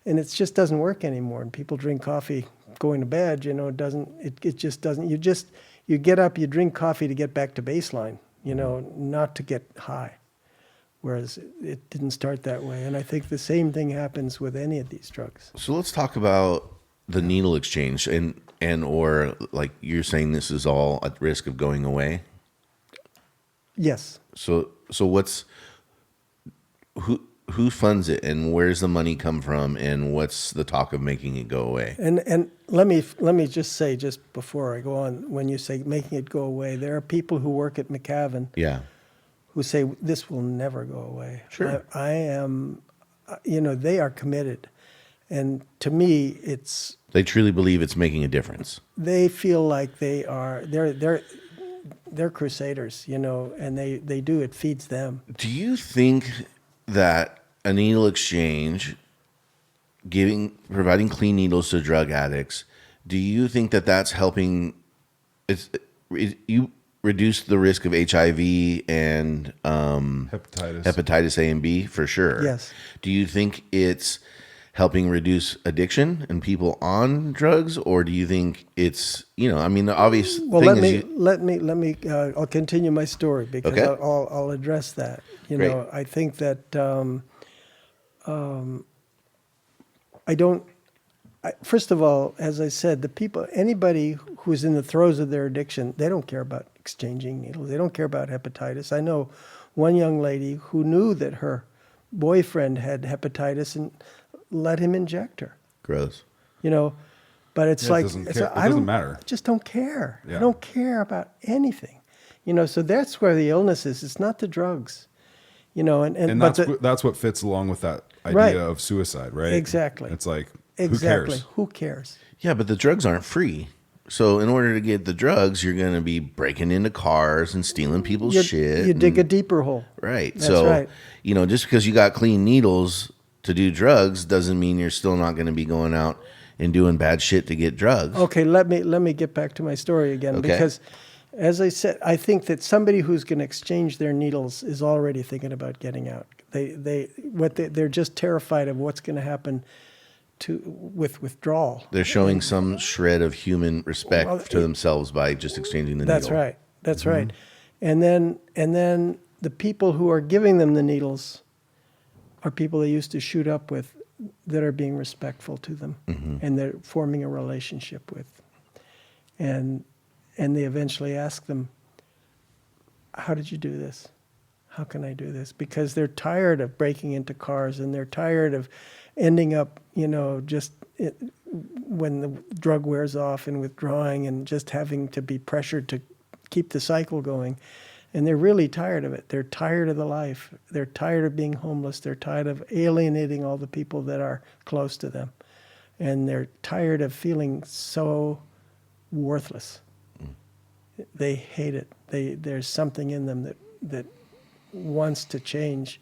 it just doesn't work anymore. And people drink coffee going to bed, it just doesn't. You get up, you drink coffee to get back to baseline, not to get high. Whereas it didn't start that way. And I think the same thing happens with any of these drugs. So let's talk about the needle exchange or like you're saying this is all at risk of going away. Yes. So who funds it and where's the money come from and what's the talk of making it go away? And let me just say, just before I go on, when you say making it go away, there are people who work at McCavan who say this will never go away. Sure. I am, they are committed. And to me, they truly believe it's making a difference. They feel like they're crusaders, and they do, it feeds them. Do you think that a needle exchange, providing clean needles to drug addicts, do you think that that's helping you reduce the risk of HIV and hepatitis A and B for sure? Yes. Do you think it's helping reduce addiction and people on drugs, or do you think it's the obvious thing let me I'll continue my story because Okay. I'll address that. Great. I think that I don't. First of all, as I said, anybody who's in the throes of their addiction, they don't care about exchanging needles. They don't care about hepatitis. I know one young lady who knew that her boyfriend had hepatitis and let him inject her. Gross. But it's Yeah, like, it doesn't matter. I just don't care. Yeah. I don't care about anything. So that's where the illness is. It's not the drugs. And that's what fits along with that idea Right. of suicide, right? Exactly. It's like, Exactly. who cares? Who cares? Yeah, but the drugs aren't free. So in order to get the drugs, you're going to be breaking into cars and stealing people's shit. You dig a deeper hole. Right. That's so, right. Just because you got clean needles to do drugs doesn't mean you're still not going to be going out and doing bad shit to get drugs. Okay, let me get back to my story again Okay. because, as I said, I think that somebody who's going to exchange their needles is already thinking about getting out. They're just terrified of what's going to happen with withdrawal. They're showing some shred of human respect to themselves by just exchanging the That's needle. right. That's right. And then the people who are giving them the needles are people they used to shoot up with that are being respectful to them and they're forming a relationship with. And they eventually ask them, how did you do this? How can I do this? Because they're tired of breaking into cars and they're tired of ending up, when the drug wears off and withdrawing and just having to be pressured to keep the cycle going. And they're really tired of it. They're tired of the life. They're tired of being homeless. They're tired of alienating all the people that are close to them. And they're tired of feeling so worthless. They hate it. There's something in them that wants to change.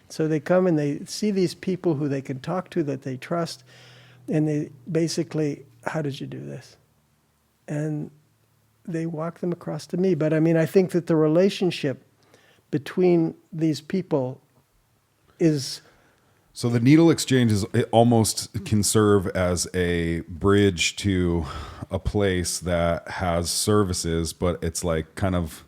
So they come and they see these people who they can talk to, that they trust, and they basically, how did you do this? And they walk them across to me. But I think that the relationship between these people is... So the needle exchange it almost can serve as a bridge to a place that has services, but it's like kind of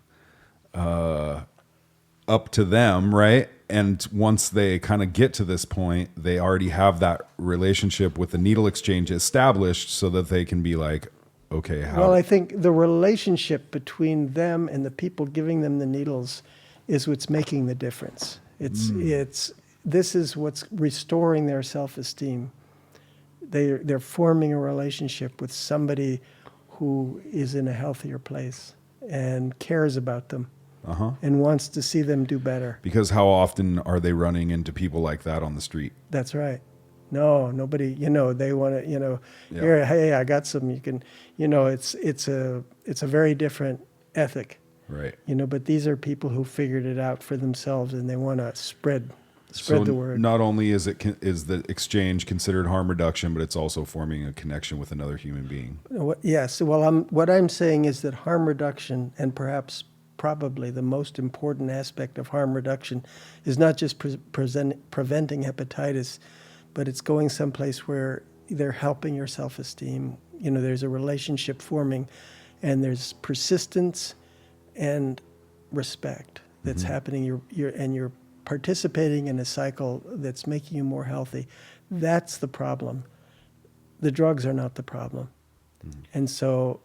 up to them, right? And once they kind of get to this point, they already have that relationship with the needle exchange established so that they can be like, okay, how? Well, I think the relationship between them and the people giving them the needles is what's making the difference. This is what's restoring their self-esteem. they're forming a relationship with somebody who is in a healthier place and cares about them and wants to see them do better. Because how often are they running into people like that on the street? That's right. No, nobody, they want to, Yeah. here, hey, I got some, you can, it's a very different ethic, Right. but these are people who figured it out for themselves and they want to spread So the word. not only is the exchange considered harm reduction, but it's also forming a connection with another human being. Yes. Well, what I'm saying is that harm reduction, and probably the most important aspect of harm reduction, is not just preventing hepatitis, but it's going someplace where they're helping your self-esteem. There's a relationship forming, and there's persistence and respect that's happening. You're participating in a cycle that's making you more healthy. That's the problem. The drugs are not the problem. And so,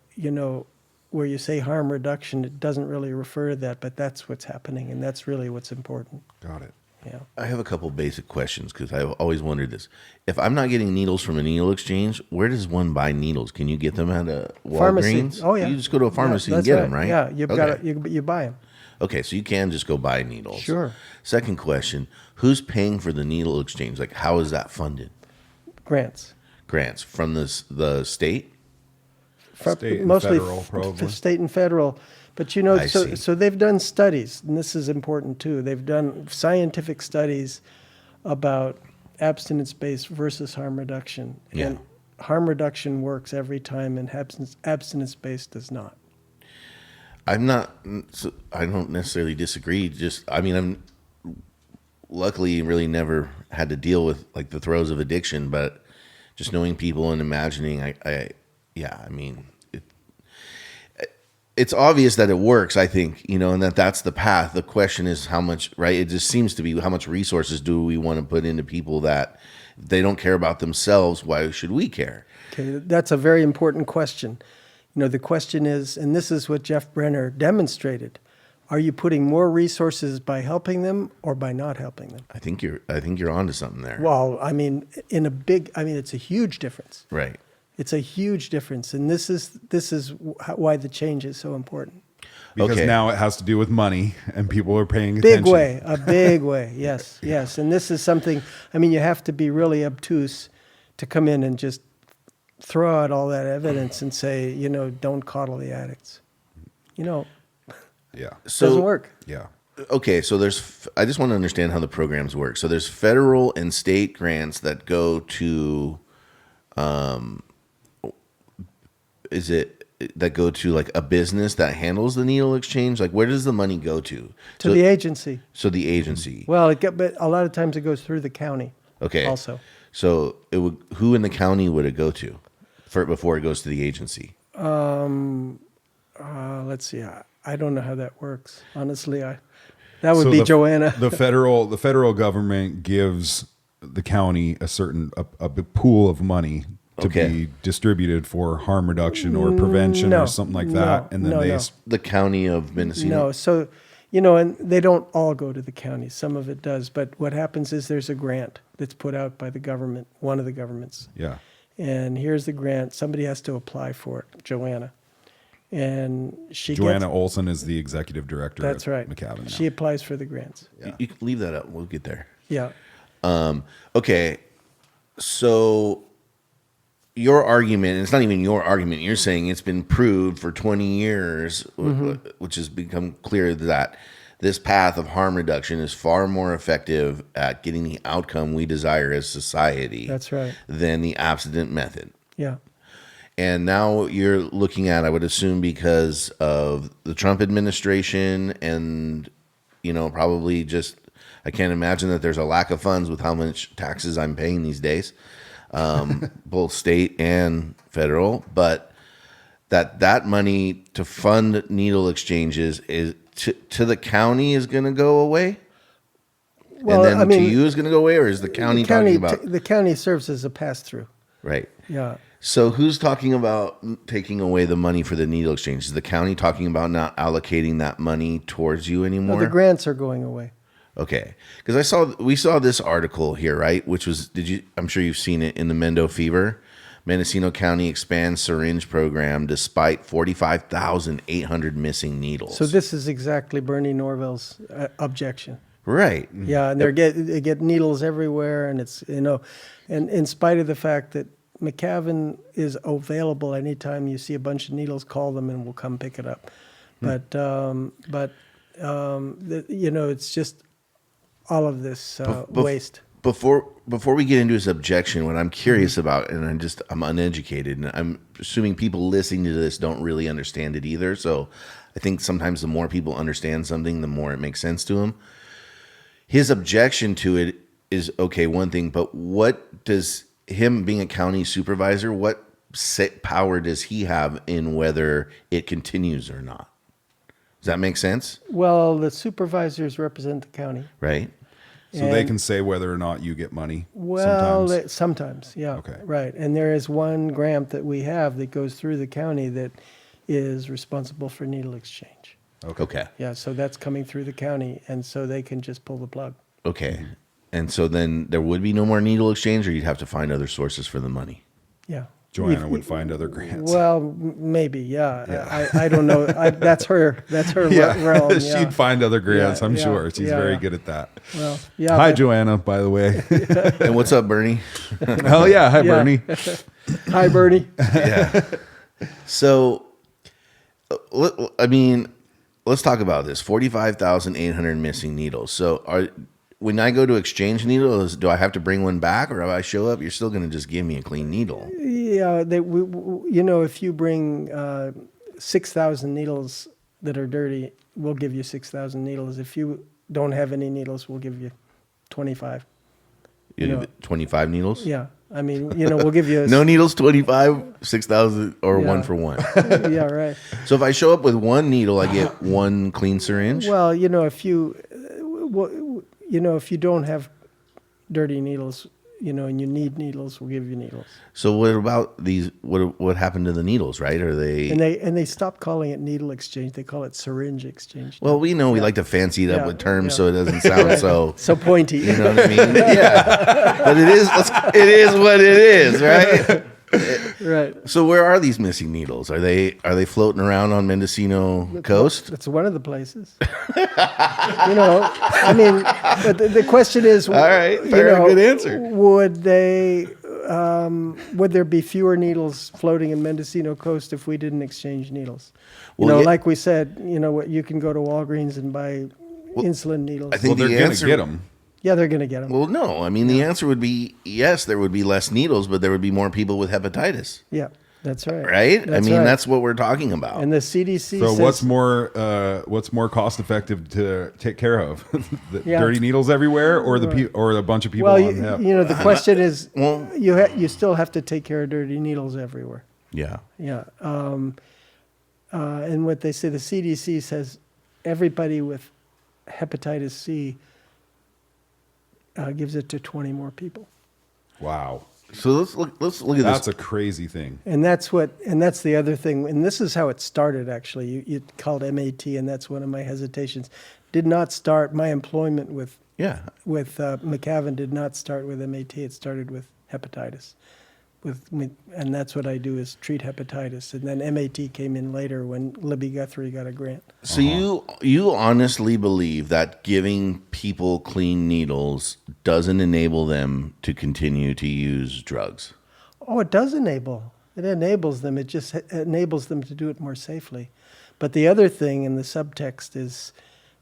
where you say harm reduction, it doesn't really refer to that, but that's what's happening, and that's really what's important. Got it. Yeah. I have a couple basic questions because I've always wondered this. If I'm not getting needles from a needle exchange, where does one buy needles? Can you get them at a Pharmacy. Walgreens? Oh, yeah. You just go to a pharmacy and That's get them, right? Yeah, you've Okay. got you buy them. Okay, so you can just go buy needles. Sure. Second question, who's paying for the needle exchange? Like, how is that funded? Grants. Grants from the state? State and Mostly federal, probably. state and federal. But I see. so they've done studies, and this is important too. They've done scientific studies about abstinence-based versus harm reduction. Yeah. And harm reduction works every time, and abstinence-based does not. I don't necessarily disagree. I'm luckily really never had to deal with like the throes of addiction, but just knowing people and imagining, it's obvious that it works, I think, and that's the path. The question is how much, right? It just seems to be how much resources do we want to put into people that if they don't care about themselves, why should we care? Okay, that's a very important question. The question is, and this is what Jeff Brenner demonstrated, are you putting more resources by helping them or by not helping them? I think you're onto something there. Well, it's a huge difference. Right. It's a huge difference, and this is why the change is so important. Because Okay. now it has to do with money, and people are paying Big attention. a big way, yes, yes. And this is something, you have to be really obtuse to come in and just throw out all that evidence and say, don't coddle the addicts. Yeah. Doesn't work. Yeah. Okay, so I just want to understand how the programs work. So there's federal and state grants that go to, that go to like a business that handles the needle exchange? Like, where does the money go to? To the agency. So the agency. Well, but a lot of times it goes through the county. Okay. Also. So who in the county would it go to before it goes to the agency? Let's see. I don't know how that works. Honestly, that would So be Joanna. The federal government gives the county a certain a pool of money to Okay. be distributed for harm reduction or prevention No, or something like that, no, and then no, they no. The county of Mendocino? No, so, and they don't all go to the county. Some of it does. But what happens is there's a grant that's put out by the government, one of the governments. Yeah. And here's the grant. Somebody has to apply for it, Joanna. And Joanna Olson is the executive director. That's at right. McCabe now. She applies for the grants. You can leave that up. We'll get there. Yeah. Okay, so your argument, and it's not even your argument, you're saying it's been proved for 20 years, which has become clear that this path of harm reduction is far more effective at getting the outcome we desire as society. That's right. Than the abstinent method. Yeah. And now you're looking at, I would assume, because of the Trump administration and, probably just, I can't imagine that there's a lack of funds with how much taxes I'm paying these days, both state and federal, but that money to fund needle exchanges is to the county is going to go away? Well, and then to you is going to go away, or is the county talking about? The county serves as a pass-through. Right. Yeah. So who's talking about taking away the money for the needle exchange? Is the county talking about not allocating that money towards you anymore? Well, the grants are going away. Okay, because we saw this article here, right? Which was I'm sure you've seen it in the Mendo Fever. Mendocino County expands syringe program despite 45,800 missing needles. So this is exactly Bernie Norville's objection. Right. Yeah, and they get needles everywhere, and it's and in spite of the fact that McCavan is available anytime you see a bunch of needles, call them and we'll come pick it up. But it's just all of this waste. Before we get into his objection, what I'm curious about, and I'm uneducated, and I'm assuming people listening to this don't really understand it either. So I think sometimes the more people understand something, the more it makes sense to them. His objection to it is okay, one thing, but what does him being a county supervisor, what power does he have in whether it continues or not? Does that make sense? Well, the supervisors represent the county. Right. So they can say whether or not you get money. Well, sometimes. sometimes, yeah. Okay. Right. And there is one grant that we have that goes through the county that is responsible for needle exchange. Okay. Yeah, so that's coming through the county, and so they can just pull the plug. Okay. And so then there would be no more needle exchange, or you'd have to find other sources for the money. Yeah. Joanna would find other grants. Well, maybe, yeah. I don't know. That's her realm. Yeah. She'd find other grants, I'm Yeah, sure. She's very yeah. good at that. Well, yeah. Hi, Joanna, by the way. And what's up, Bernie? Hell yeah. Hi, Yeah. Bernie. Hi, Bernie. Yeah. So, let's talk about this. 45,800 missing needles. So when I go to exchange needles, do I have to bring one back, or if I show up, you're still going to just give me a clean needle? Yeah, if you bring 6,000 needles that are dirty, we'll give you 6,000 needles. If you don't have any needles, we'll give you 25. 25 needles? Yeah, we'll give you No needles, 25, 6,000, or Yeah. 1 for 1. Yeah, right. So if I show up with one needle, I get one clean syringe? Well, if you don't have dirty needles, and you need needles, we'll give you needles. So what about these? What happened to the needles? Right? Are they? And they stopped calling it needle exchange. They call it syringe exchange. Well, we know we like to fancy it up Yeah, with terms yeah. so it doesn't sound so. So pointy. You know what I mean? Yeah. But it is what it is, right? Right. So where are these missing needles? Are they floating around on Mendocino coast? That's one of the places. But the question is, All right, fair, good answer. Would there be fewer needles floating in Mendocino coast if we didn't exchange needles? Like we said, you can go to Walgreens and buy insulin needles. I think Well, they're the going answer, to get them. Yeah, they're going to get them. Well, no. The answer would be yes. There would be less needles, but there would be more people with hepatitis. Yeah, that's right. Right? That's right. That's what we're talking about. And the CDC So says, what's more cost effective to take care of? The Yeah. dirty needles everywhere, or or a bunch of people well, on hep? the question is, Well- you still have to take care of dirty needles everywhere. Yeah. Yeah. And what they say, the CDC says everybody with hepatitis C gives it to 20 more people. Wow. So let's look at That's this. a crazy thing. And that's the other thing. And this is how it started, actually. You called MAT, and that's one of my hesitations. Did not start, my employment with Yeah. McCavan did not start with MAT. It started with hepatitis. And that's what I do, is treat hepatitis. And then MAT came in later when Libby Guthrie got a grant. So you honestly believe that giving people clean needles doesn't enable them to continue to use drugs? Oh, it does enable. It enables them. It just enables them to do it more safely. But the other thing in the subtext is,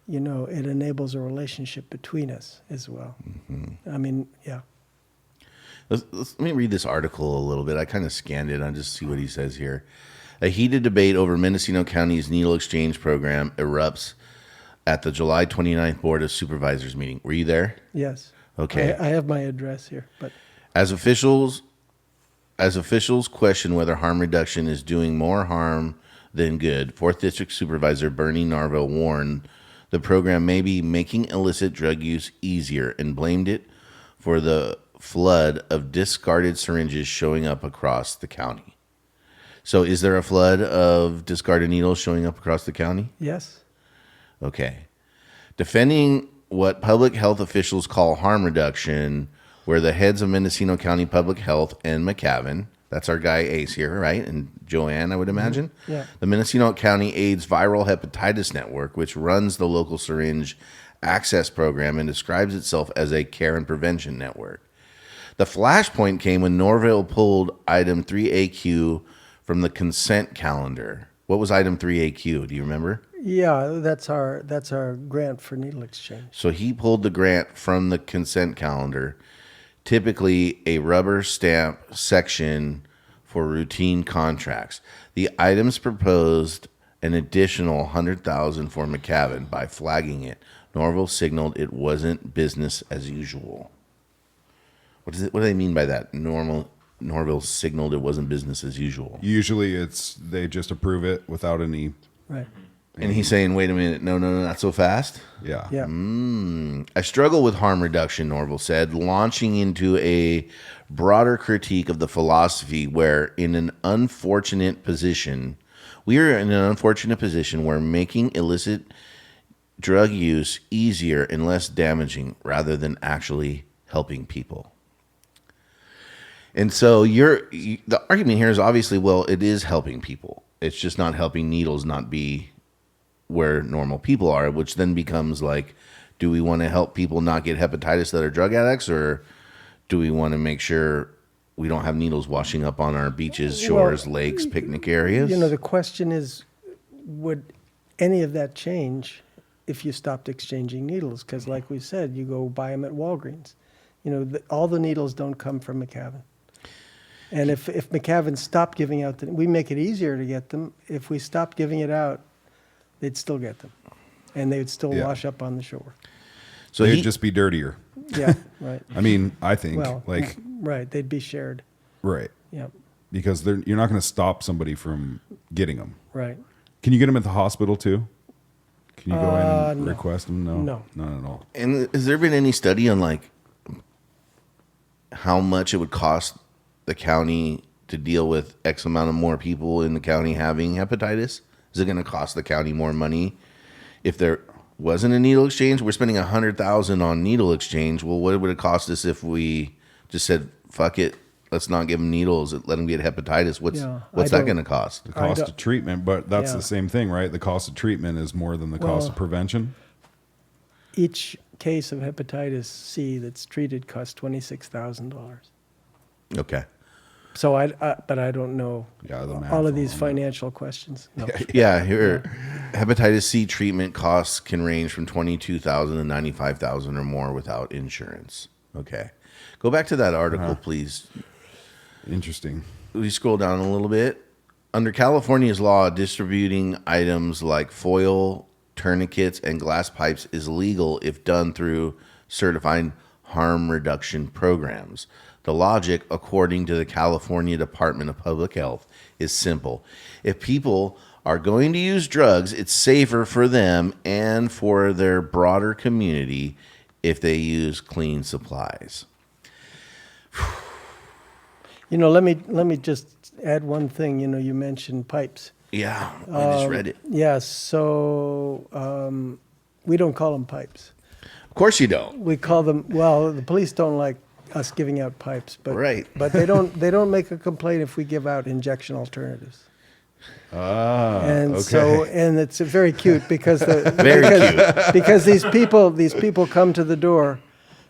it enables a relationship between us as well. Mm-hmm. Yeah. Let me read this article a little bit. I kind of scanned it. I'll just see what he says here. A heated debate over Mendocino County's needle exchange program erupts at the July 29th Board of Supervisors meeting. Were you there? Yes. Okay. I have my address here, but As officials question whether harm reduction is doing more harm than good, 4th District Supervisor Bernie Narville warned the program may be making illicit drug use easier and blamed it for the flood of discarded syringes showing up across the county. So is there a flood of discarded needles showing up across the county? yes. Okay. Defending what public health officials call harm reduction, where the heads of Mendocino County Public Health and McCavan, that's our guy Ace here, right? And Joanne, I would imagine. Yeah. The Mendocino County AIDS Viral Hepatitis Network, which runs the local syringe access program and describes itself as a care and prevention network. The flashpoint came when Norville pulled item 3AQ from the consent calendar. What was item 3AQ? Do you remember? Yeah, that's our grant for needle exchange. So he pulled the grant from the consent calendar, typically a rubber stamp section for routine contracts. The items proposed an additional $100,000 for McCavan. By flagging it, Norville signaled it wasn't business as usual. What do they mean by that? Norville signaled it wasn't business as usual. Usually they just approve it without any. Right. And he's saying, wait a minute, no, not so fast. Yeah. Yeah. I struggle with harm reduction, Norville said, launching into a broader critique of the philosophy where we are in an unfortunate position where making illicit drug use easier and less damaging rather than actually helping people. And so the argument here is obviously, well, it is helping people. It's just not helping needles not be where normal people are, which then becomes like, do we want to help people not get hepatitis that are drug addicts, or do we want to make sure we don't have needles washing up on our beaches, shores, lakes, picnic areas? The question is, would any of that change if you stopped exchanging needles? Because like we said, you go buy them at Walgreens. All the needles don't come from McCavan. And if McCavan stopped giving out, we make it easier to get them. If we stopped giving it out, they'd still get them. And they would still wash up on the shore. So They'd just be dirtier. Yeah, right. I mean, I think right, they'd be shared. right. Yeah, Because you're not going to stop somebody from getting them. right. Can you get them at the hospital too? Can you go in and No. request them? No. No. Not at all. And has there been any study on like how much it would cost the county to deal with X amount of more people in the county having hepatitis? Is it going to cost the county more money if there wasn't a needle exchange? We're spending $100,000 on needle exchange. Well, what would it cost us if we just said, "Fuck it, let's not give them needles, let them get hepatitis"? What's that going to cost? The cost of treatment, but that's Yeah. the same thing, right? The cost of treatment is more than the cost of Well- prevention. Each case of hepatitis C that's treated costs $26,000. Okay. So but I don't know Yeah, the math all of these on that. financial questions. No. Yeah, here, hepatitis C treatment costs can range from $22,000 to $95,000 or more without insurance. Okay. Go back to that article, please. Interesting. We scroll down a little bit. Under California's law, distributing items like foil, tourniquets, and glass pipes is legal if done through certified harm reduction programs. The logic, according to the California Department of Public Health, is simple. If people are going to use drugs, it's safer for them and for their broader community if they use clean supplies. Let me just add one thing. You mentioned pipes. Yeah, I just read it. Yeah, so we don't call them pipes. Of course you don't. We call them, well, the police don't like us giving out pipes, but Right. but they don't make a complaint if we give out injection alternatives. And so it's very cute because because these people come to the door,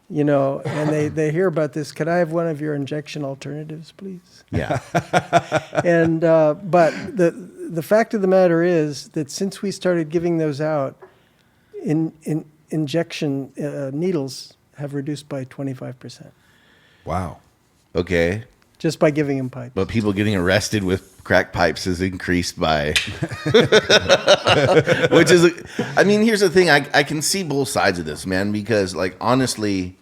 and they hear about this. Could I have one of your injection alternatives, please? Yeah. And but the fact of the matter is that since we started giving those out, injection needles have reduced by 25%. Wow. Okay. Just by giving them pipes. But people getting arrested with crack pipes has increased by, which is, here's the thing. I can see both sides of this, man, because honestly,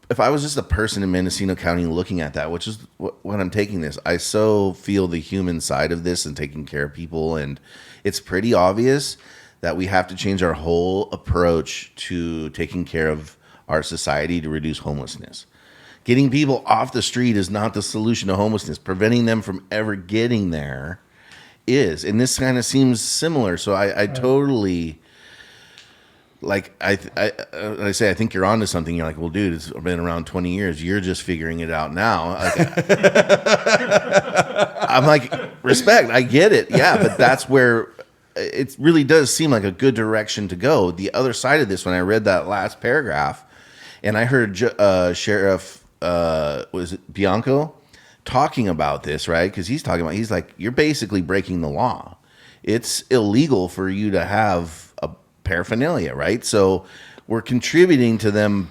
if I was just a person in Mendocino County looking at that, which is what I'm taking this, I so feel the human side of this and taking care of people. And it's pretty obvious that we have to change our whole approach to taking care of our society to reduce homelessness. Getting people off the street is not the solution to homelessness. Preventing them from ever getting there is, and this kind of seems similar. So I totally like I say I think you're onto something. You're like, well, dude, it's been around 20 years. You're just figuring it out now. Like, I'm like, respect. I get it. Yeah, but that's where it really does seem like a good direction to go. The other side of this, when I read that last paragraph, and I heard Sheriff was it Bianco talking about this, right? Because he's like, you're basically breaking the law. It's illegal for you to have a paraphernalia, right? So we're contributing to them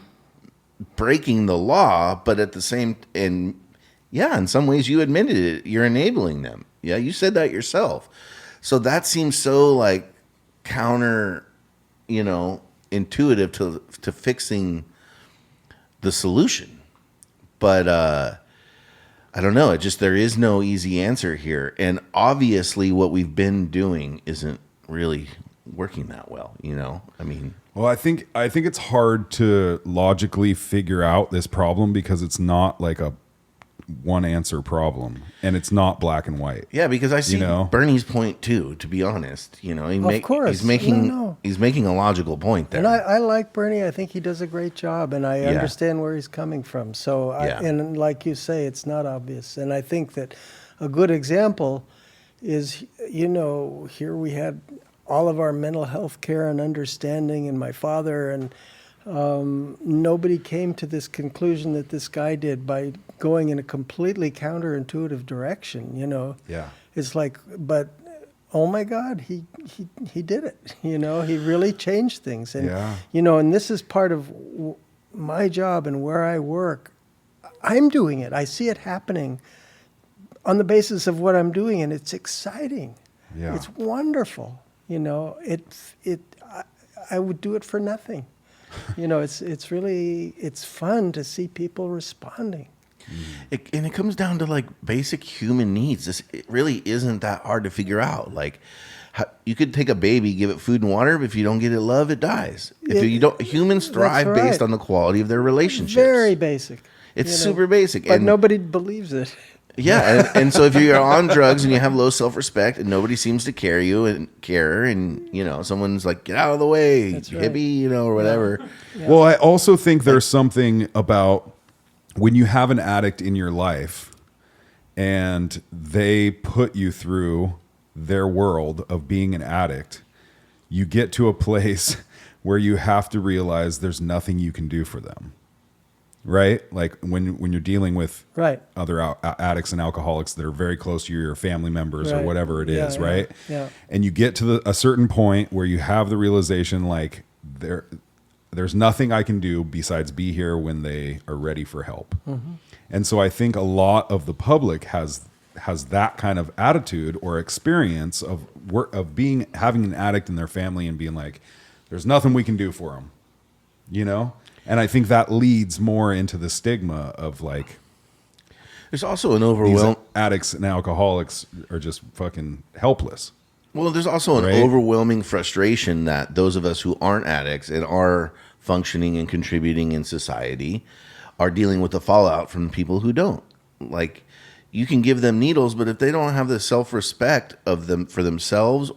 breaking the law, but at the same, and yeah, in some ways you admitted it, you're enabling them. Yeah, you said that yourself. So that seems so like counter, intuitive to fixing the solution. But I don't know. There is no easy answer here. And obviously what we've been doing isn't really working that well, I mean, well, I think it's hard to logically figure out this problem because it's not like a one answer problem, and it's not black and white. Yeah, because I see Bernie's point too, to be honest. Of course. He's making a logical point there. And I like Bernie. I think he does a great job, and I understand where he's coming from. So, and like you say, it's not obvious. And I think that a good example is, here we had all of our mental health care and understanding, and my father, and nobody came to this conclusion that this guy did by going in a completely counterintuitive direction. Yeah, it's like, but oh my God, he did it. He really changed things, and and this is part of my job and where I work. I'm doing it. I see it happening on the basis of what I'm doing, and it's exciting. Yeah, it's wonderful. I would do it for nothing. It's fun to see people responding. And it comes down to like basic human needs. It really isn't that hard to figure out. Like, you could take a baby, give it food and water, but if you don't get it love, it dies. Humans thrive based on the quality of their relationships. Very basic. It's super basic, but nobody believes it. Yeah, and so if you're on drugs and you have low self-respect and nobody seems to care, and someone's like, get out of the way, hippie, or whatever. Yeah. Well, I also think there's something about when you have an addict in your life and they put you through their world of being an addict, you get to a place where you have to realize there's nothing you can do for them. Right? Like when you're dealing with other addicts and alcoholics that are very close to your family members or whatever it is, right? Yeah. And you get to a certain point where you have the realization like there's nothing I can do besides be here when they are ready for help. Mm-hmm. And so I think a lot of the public has that kind of attitude or experience of having an addict in their family and being like, there's nothing we can do for them, And I think that leads more into the stigma of like, there's also an overwhelm. Addicts and alcoholics are just fucking helpless. Well, there's also an overwhelming frustration that those of us who aren't addicts and are functioning and contributing in society are dealing with the fallout from people who don't. Like, you can give them needles, but if they don't have the self-respect of them for themselves,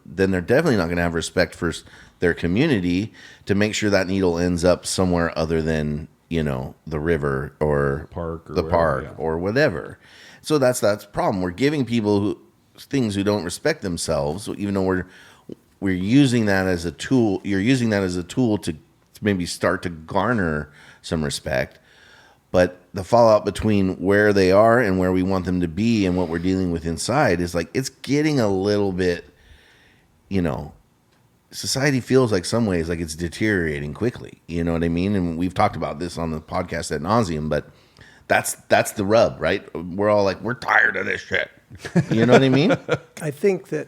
then they're definitely not going to have respect for their community to make sure that needle ends up somewhere other than, the river or the park or whatever. So that's the problem. We're giving people things who don't respect themselves, even though we're using that as a tool. You're using that as a tool to maybe start to garner some respect. But the fallout between where they are and where we want them to be and what we're dealing with inside is like, it's getting a little bit, society feels like some ways like it's deteriorating quickly. You know what I mean? And we've talked about this on the podcast ad nauseum, but that's the rub, right? We're all like, we're tired of this shit. You know what I mean? I think that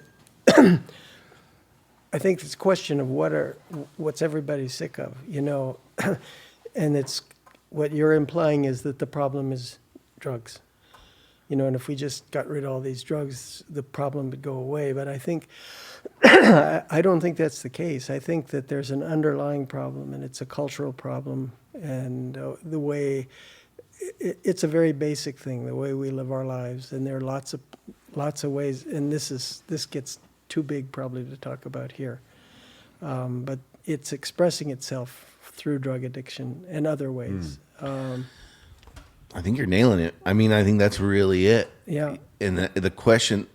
it's a question of what's everybody sick of, and it's what you're implying is that the problem is drugs, and if we just got rid of all these drugs, the problem would go away. But I think I don't think that's the case. I think that there's an underlying problem, and it's a cultural problem, and the way it's a very basic thing, the way we live our lives. And there are lots lots of ways, and this gets too big probably to talk about here. But it's expressing itself through drug addiction and other ways. I think you're nailing it. I mean, I think that's really it. Yeah. And the question,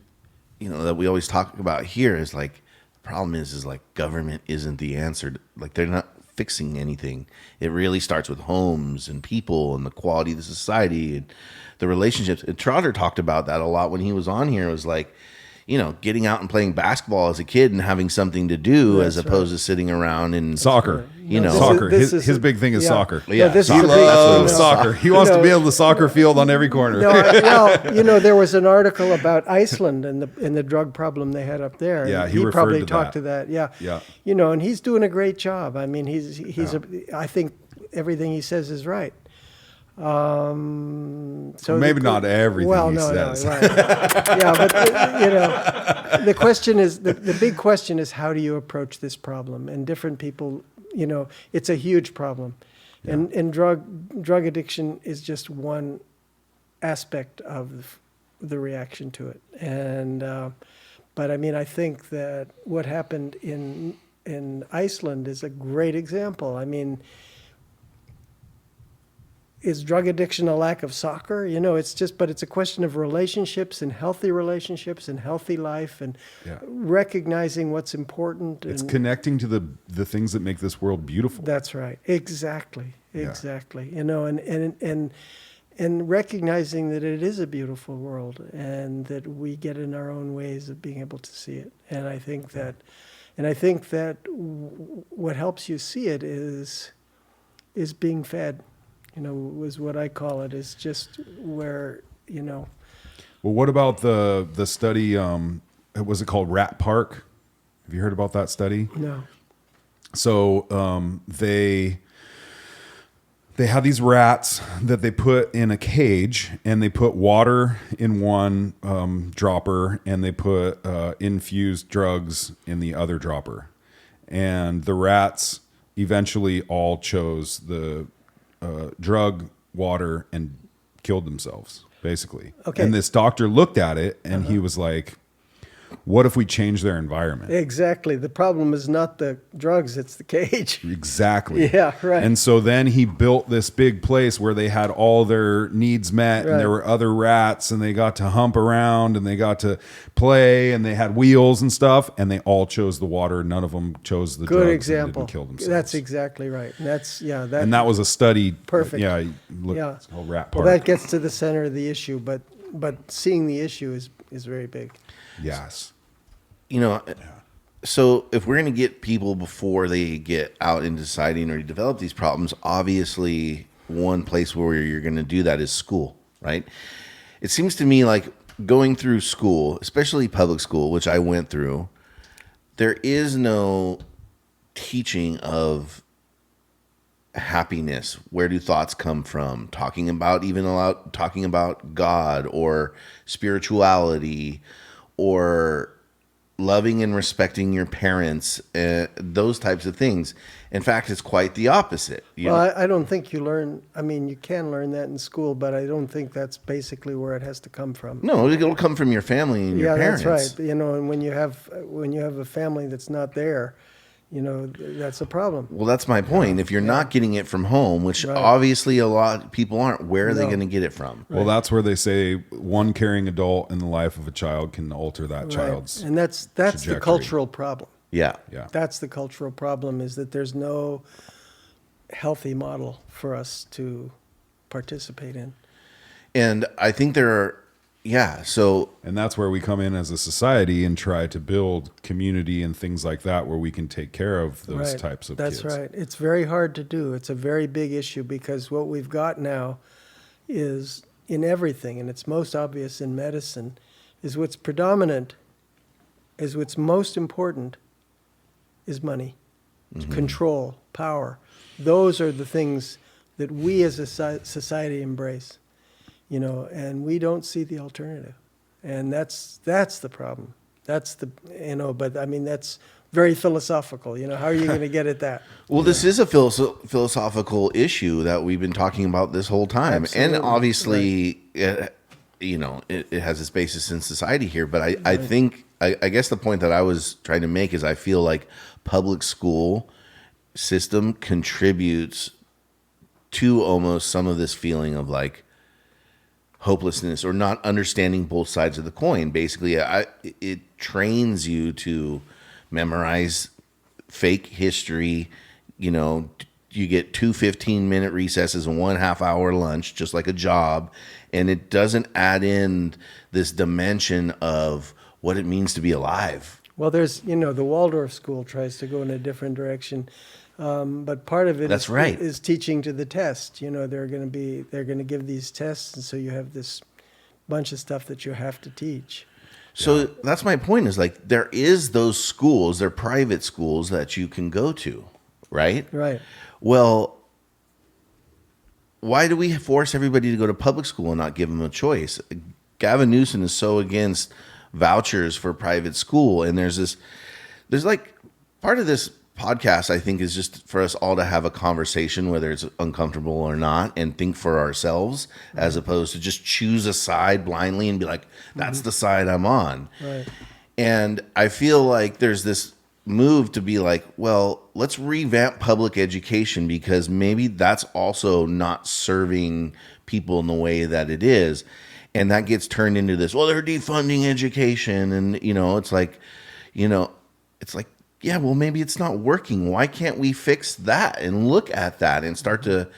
that we always talk about here is like, the problem is like government isn't the answer. Like they're not fixing anything. It really starts with homes and people and the quality of the society and the relationships. And Trotter talked about that a lot when he was on here. It was like, getting out and playing basketball as a kid and having something to do That's as opposed to sitting around and Soccer. Soccer. His big thing is yeah. soccer. Yeah, this he is a big- loves Loves soccer. He wants to be able to soccer field on every corner. No, well, there was an article about Iceland and the drug problem they had up there. Yeah, and he referred probably to talked that. to that. Yeah, Yeah. And he's doing a great job. I mean, I think everything he says is right. So Maybe not everything he says. No, right. Yeah, but the question is the big question is how do you approach this problem? And different people, it's a huge problem, and drug addiction is just one aspect of the reaction to it. And but I mean, I think that what happened in Iceland is a great example. I mean. Is drug addiction a lack of soccer? But it's a question of relationships and healthy life and recognizing what's important. It's and connecting to the things that make this world beautiful. That's right. Exactly. And recognizing that it is a beautiful world and that we get in our own ways of being able to see it. And I think that what helps you see it is being fed. Was what I call it, is just where, Well, what about the study, was it called Rat Park? Have you heard about that study? No. So they have these rats that they put in a cage, and they put water in one dropper, and they put infused drugs in the other dropper. And the rats eventually all chose the drug, water, and killed themselves, basically. Okay. And this doctor looked at it, and he was like, what if we change their environment? Exactly. The problem is not the drugs, it's the cage. Exactly. Yeah, right. And so then he built this big place where they had all their needs met, and Right. there were other rats, and they got to hump around, and they got to play, and they had wheels and stuff, and they all chose the water. None of them chose the drugs Good and example. didn't kill themselves. That's exactly right. And And that was a study. Perfect. Yeah. Look, Yeah. It's called Rat Well, Park. that gets to the center of the issue, but seeing the issue is very big. Yes. So if we're going to get people before they get out into society and already develop these problems, obviously one place where you're going to do that is school, right? It seems to me like going through school, especially public school, which I went through, there is no teaching of happiness. Where do thoughts come from? Talking about God or spirituality or loving and respecting your parents, those types of things. In fact, it's quite the opposite. Well, I don't think you learn. I mean, you can learn that in school, but I don't think that's basically where it has to come from. No, it'll come from your family and your parents. That's right. And when you have a family that's not there, that's a problem. Well, that's my point. If you're not getting it from home, which Right. obviously a lot of people aren't, where are they No. going to get it from? Well, that's where they say one caring adult in the life of a child can alter that child's. And that's trajectory. the cultural problem. Yeah. Yeah. That's the cultural problem, is that there's no healthy model for us to participate in. And I think so And that's where we come in as a society and try to build community and things like that, where we can take care of those Right. types of That's kids. right. It's very hard to do. It's a very big issue, because what we've got now is in everything, and it's most obvious in medicine, is what's predominant, is what's most important is money, control, power. Those are the things that we as a society embrace, and we don't see the alternative. And that's the problem. But I mean, that's very philosophical. How are you going to get at that? Well, this is a philosophical issue that we've been talking about this whole time. Absolutely. And obviously, it has its basis in society here. But I think, I guess the point that I was trying to make is I feel like public school system contributes to almost some of this feeling of like hopelessness or not understanding both sides of the coin. Basically, it trains you to memorize fake history. You get 2 15-minute recesses and 1 half-hour lunch, just like a job. And it doesn't add in this dimension of what it means to be alive. Well, there's, the Waldorf school tries to go in a different direction. But part of it That's right. is teaching to the test. They're going to give these tests. And so you have this bunch of stuff that you have to teach. So that's my point is like, there is those schools, they're private schools that you can go to, right? Right. Well, why do we force everybody to go to public school and not give them a choice? Gavin Newsom is so against vouchers for private school. And there's like part of this podcast, I think, is just for us all to have a conversation, whether it's uncomfortable or not, and think for ourselves as opposed to just choose a side blindly and be like, that's the side I'm on. Right. And I feel like there's this move to be like, well, let's revamp public education because maybe that's also not serving people in the way that it is. And that gets turned into this, well, they're defunding education. And, it's like, yeah, well, maybe it's not working. Why can't we fix that and look at that and start to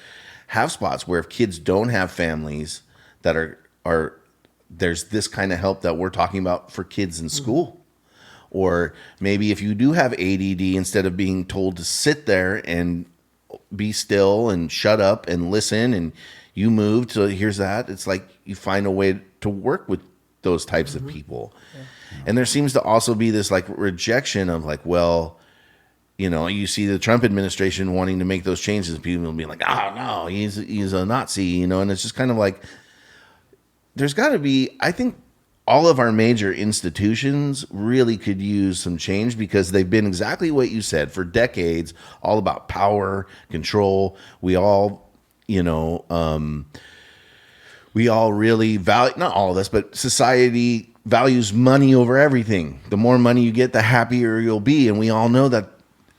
have spots where if kids don't have families that are there's this kind of help that we're talking about for kids in school. Or maybe if you do have ADD, instead of being told to sit there and be still and shut up and listen and you move to here's that, it's like you find a way to work with those types of people. Yeah. And there seems to also be this like rejection of like, well, you see the Trump administration wanting to make those changes, people will be like, oh no, he's a Nazi, and it's just kind of like, there's got to be, I think all of our major institutions really could use some change because they've been exactly what you said for decades, all about power, control. We all, we all really value, not all of us, but society values money over everything. The more money you get, the happier you'll be. And we all know that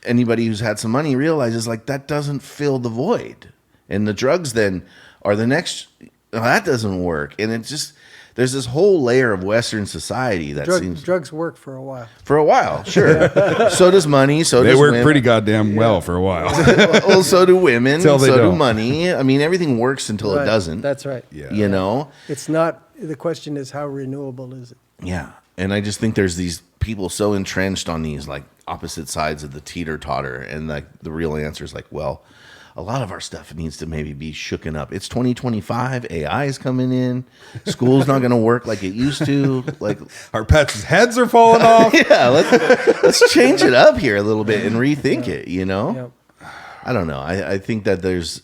anybody who's had some money realizes like that doesn't fill the void. And the drugs then are the next, that doesn't work. And it's just, there's this whole layer of Western society that seems drugs work for a while. For a while, sure. So does money. So they does work women. pretty goddamn well for a while. Well, so do women. Till they so do don't. money. I mean, everything works until it doesn't. That's right. Yeah. It's not. The question is, how renewable is it? Yeah. And I just think there's these people so entrenched on these like opposite sides of the teeter-totter, and like the real answer is like, well, a lot of our stuff needs to maybe be shooken up. It's 2025. AI is coming in. School's not going to work like it used to. Like our pets' heads are falling off. Yeah, let's change it up here a little bit and rethink it. Yep. I don't know. I think that there's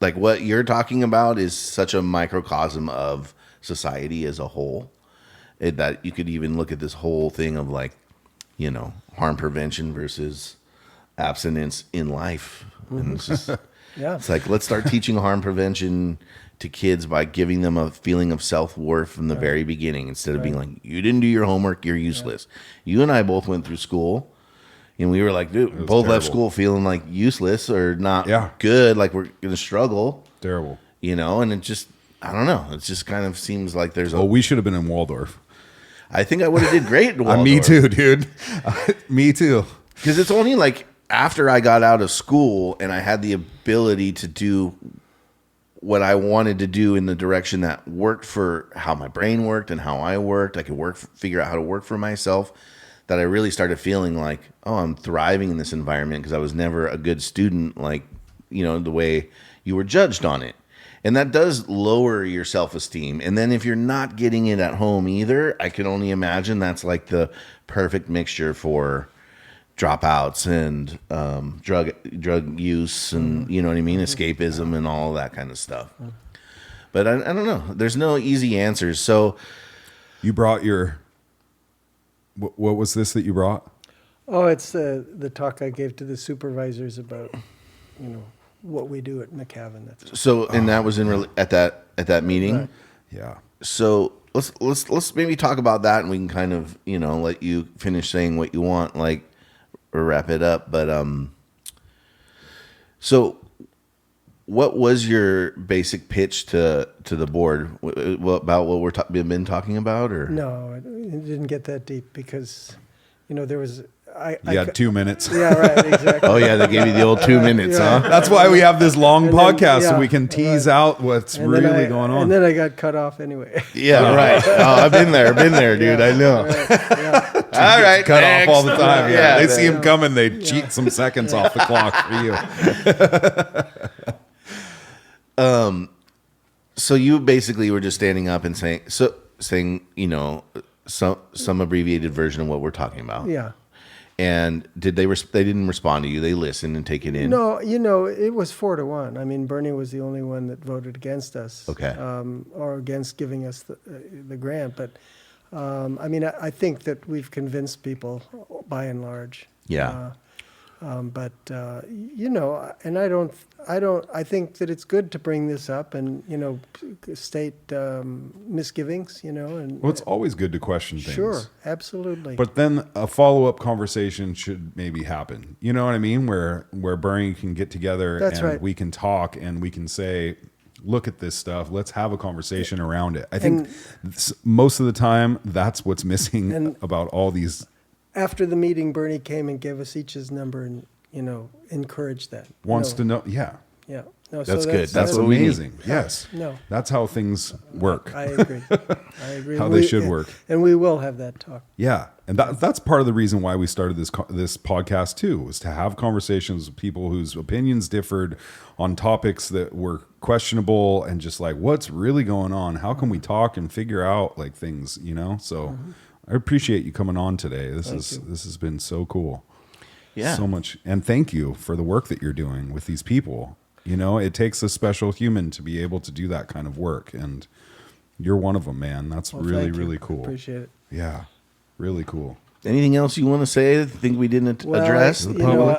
like what you're talking about is such a microcosm of society as a whole that you could even look at this whole thing of like, harm prevention versus abstinence in life. And it's just, it's like, let's start teaching harm prevention to kids by giving them a feeling of self-worth from the very beginning, instead of being like, you didn't do your homework, you're useless. You and I both went through school and we were like, dude, both terrible. left school feeling like useless or not good. Like we're going to struggle, Terrible. and it just, I don't know. It just kind of seems like there's Well, we should have been in Waldorf. I think I would have did great in Waldorf. Me too, dude. Me too. Because it's only like after I got out of school and I had the ability to do what I wanted to do in the direction that worked for how my brain worked and how I worked, I could figure out how to work for myself, that I really started feeling like, oh, I'm thriving in this environment because I was never a good student, like, the way you were judged on it. And that does lower your self-esteem. And then if you're not getting it at home either, I can only imagine that's like the perfect mixture for dropouts and drug use and, you know what I mean, escapism and all that kind of stuff. But I don't know. There's no easy answers. So You brought your, what was this that you brought? Oh, it's the talk I gave to the supervisors about, what we do at McCavan. That's and that was at that meeting. Right. Yeah. So let's maybe talk about that, and we can kind of let you finish saying what you want, like, or wrap it up. But so what was your basic pitch to the board about what we've been talking about, or No, it didn't get that deep because, there was You had 2 minutes. Yeah, right, exactly. oh yeah, they gave you the old 2 minutes, Yeah. huh? That's why we have this long And then- podcast so yeah, we can tease right. out what's And then really going on. And then I got cut off anyway. Yeah, right. Oh, I've been there, dude. I know. Right, yeah. All right, cut next. off all the time. Yeah, they see him yeah. coming, they cheat some seconds off the clock for you. So you basically were just standing up and saying some abbreviated version of what we're talking about. Yeah. And did they didn't respond to you? They listened and take it in. No, it was 4-1. I mean, Bernie was the only one that voted against us. Okay. Or against giving us the grant. But, I mean, I think that we've convinced people by and large. Yeah. But and I think that it's good to bring this up and, state misgivings, and. Well, it's always good to question things. Sure, absolutely. But then a follow-up conversation should maybe happen. You know what I mean? Where Bernie can get together That's and right. we can talk and we can say, look at this stuff. Let's have a conversation around it. I think most of the time that's what's missing And- about all these. After the meeting, Bernie came and gave us each his number and, encouraged that. Wants to know. Yeah. Yeah. No, That's so good. That's what we need. amazing. Yes. No. That's how things work. I agree. I agree. How And they should work. And we will have that talk. Yeah, and that's part of the reason why we started this podcast too, was to have conversations with people whose opinions differed on topics that were questionable, and just like, what's really going on? How can we talk and figure out like things? So I appreciate you coming on today. This has been so cool. Yeah. So much, and thank you for the work that you're doing with these people. It takes a special human to be able to do that kind of work, and you're one of them, man. That's Well, really, thank you. really cool. Appreciate it. Yeah, really cool. Anything else you want to say? Think we didn't address the public?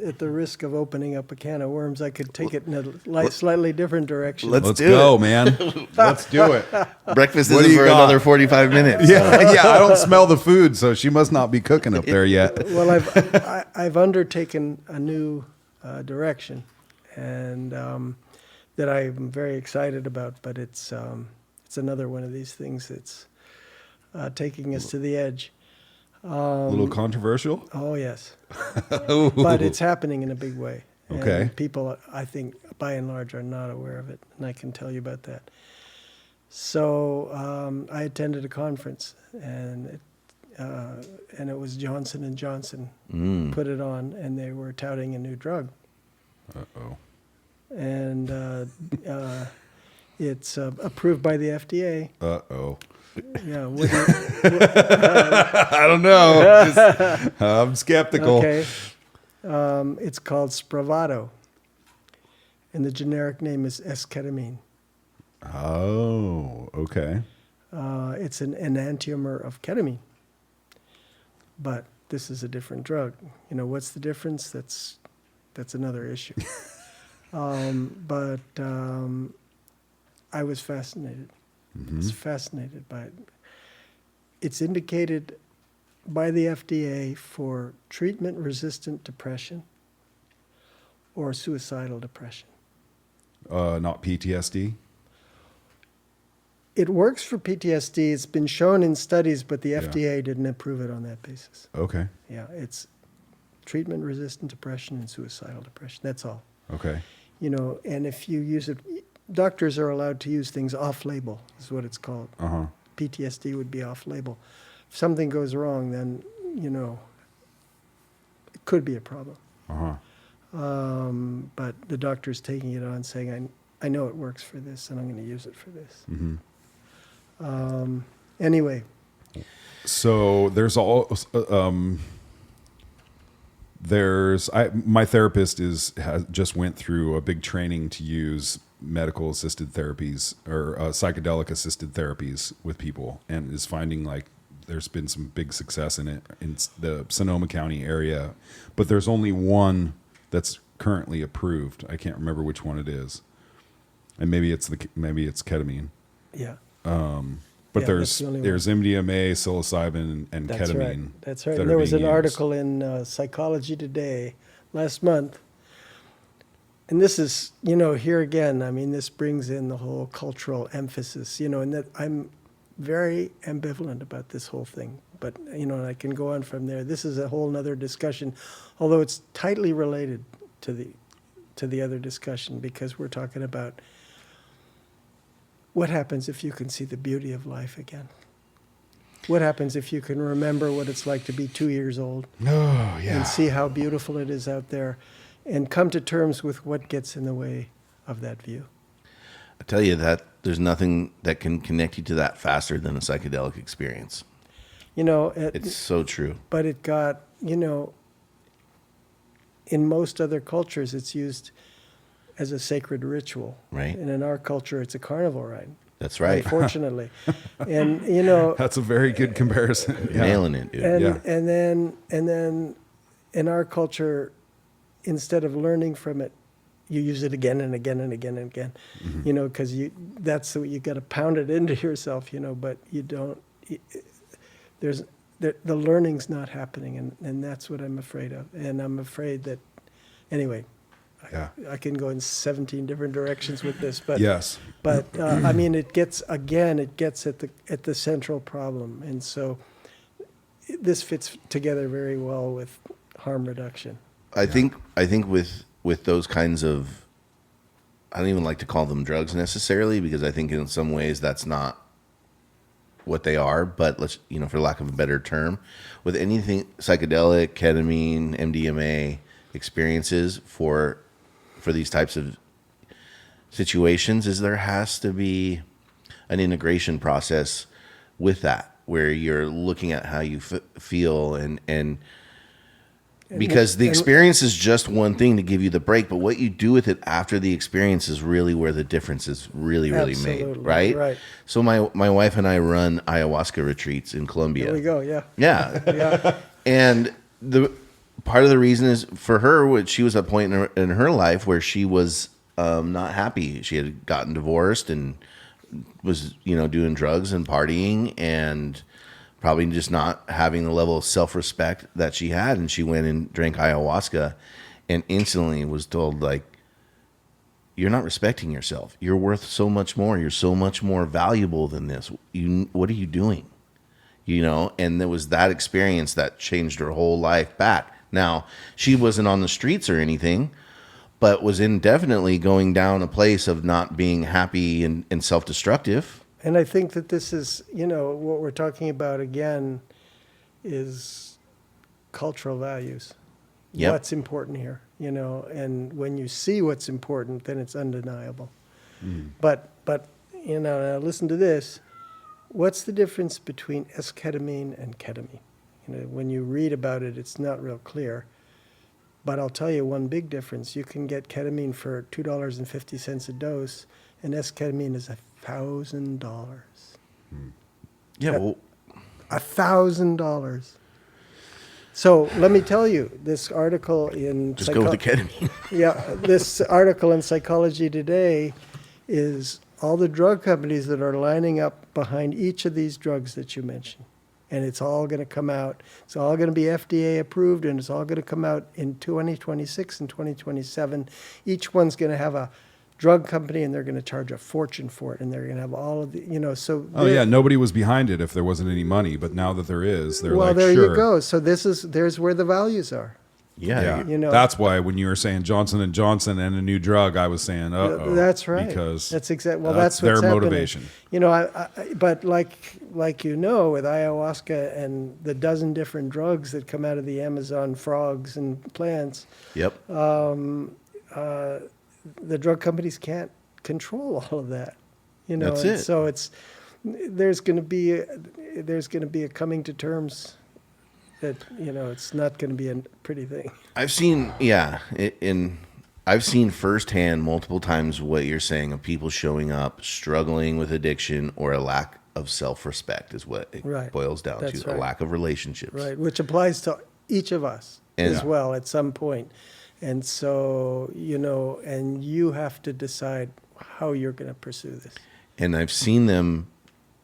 At the risk of opening up a can of worms, I could take it in a slightly different direction. Let's do go, it. man. Let's do it. Breakfast What do isn't you for got? another 45 minutes. Yeah, yeah. I don't smell the food, so she must not be cooking up there yet. Well, I've undertaken a new direction, and that I'm very excited about. But it's another one of these things that's taking us to the edge. A little controversial. Oh yes, but it's happening in a big way. And Okay. people, I think, by and large, are not aware of it, and I can tell you about that. So I attended a conference, and it was Johnson & Johnson put it on, and they were touting a new drug. Uh-oh. And it's approved by the FDA. Uh-oh. Yeah. I don't know. I'm skeptical. Okay. It's called Spravato, and the generic name is esketamine. Oh, okay. It's an enantiomer of ketamine, but this is a different drug. What's the difference? That's another issue. But I was fascinated. I was fascinated by it. It's indicated by the FDA for treatment-resistant depression or suicidal depression. Not PTSD. It works for PTSD. It's been shown in studies, but the FDA didn't approve it on that basis. Okay. Yeah, it's treatment-resistant depression and suicidal depression. That's all. Okay. And if you use it, doctors are allowed to use things off-label, is what it's called. Uh-huh. PTSD would be off-label. If something goes wrong, then, it could be a problem. Uh-huh. But the doctor's taking it on, saying, I know it works for this, and I'm going to use it for this. Anyway, So there's my therapist has just went through a big training to use medical assisted therapies or psychedelic assisted therapies with people, and is finding like there's been some big success in it in the Sonoma County area, but there's only one that's currently approved. I can't remember which one it is, and maybe it's ketamine. yeah. But Yeah, that's the only there's MDMA, psilocybin, and That's ketamine. right. That's right. that And are there was an being used. article in Psychology Today last month. And this is, here again, I mean, this brings in the whole cultural emphasis, and that I'm very ambivalent about this whole thing. But, and I can go on from there. This is a whole nother discussion, although it's tightly related to the other discussion, because we're talking about what happens if you can see the beauty of life again. What happens if you can remember what it's like to be 2 years old Oh yeah. and see how beautiful it is out there and come to terms with what gets in the way of that view? I tell you that there's nothing that can connect you to that faster than a psychedelic experience. It's so true. But it got, in most other cultures, it's used as a sacred ritual. Right. And in our culture, it's a carnival ride. That's right. Unfortunately. And, That's a very good comparison. You're nailing it, dude. and, Yeah. and then in our culture, instead of learning from it, you use it again and again and again and again, because that's what you got to pound it into yourself, but you don't, the learning's not happening, and that's what I'm afraid of. And I'm afraid that, anyway, Yeah. I can go in 17 different directions with this, but Yes. but I mean, it gets at the central problem, and so this fits together very well with harm reduction. I think with those kinds of, I don't even like to call them drugs necessarily, because I think in some ways that's not what they are, but let's, for lack of a better term, with anything psychedelic, ketamine, MDMA experiences for these types of situations, is there has to be an integration process with that, where you're looking at how you feel and because the experience is just one thing to give you the break, but what you do with it after the experience is really where the difference is really made, Absolutely, right? right. So my wife and I run ayahuasca retreats in Colombia. There we go. Yeah. Yeah. Yeah. And the part of the reason is for her, she was at a point in her life where she was not happy. She had gotten divorced and was, doing drugs and partying and probably just not having the level of self-respect that she had. And she went and drank ayahuasca and instantly was told, like, you're not respecting yourself. You're worth so much more. You're so much more valuable than this. What are you doing? And there was that experience that changed her whole life back. Now, she wasn't on the streets or anything, but was indefinitely going down a place of not being happy and self-destructive. And I think that this is, what we're talking about again is cultural values. Yep. What's important here, and when you see what's important, then it's undeniable. But now listen to this. What's the difference between esketamine and ketamine? When you read about it, it's not real clear. But I'll tell you one big difference. You can get ketamine for $2.50 a dose, and esketamine is $1,000. Yeah, well, $1,000. So let me tell you, this article in just go with the ketamine. this article in Psychology Today is all the drug companies that are lining up behind each of these drugs that you mentioned. And it's all going to come out. It's all going to be FDA approved, and it's all going to come out in 2026 and 2027. Each one's going to have a drug company, and they're going to charge a fortune for it, and they're going to have all of the, so. Oh yeah, nobody was behind it if there wasn't any money, but now that there is, they're well, like, there sure. you go. So there's where the values are. Yeah. Yeah, that's why when you were saying Johnson and Johnson and a new drug, I was saying, That's right. because that's exactly. Well, that's that's what's their happening. motivation. But like with ayahuasca and the dozen different drugs that come out of the Amazon frogs and plants, Yep. the drug companies can't control all of that. That's and it. So there's going to be a coming to terms that it's not going to be a pretty thing. I've seen, I've seen firsthand multiple times what you're saying of people showing up struggling with addiction or a lack of self-respect is what it Right. boils down That's to, right. a lack of relationships. Right, which applies to each of us And- as well at some point. And so, and you have to decide how you're going to pursue this. And I've seen them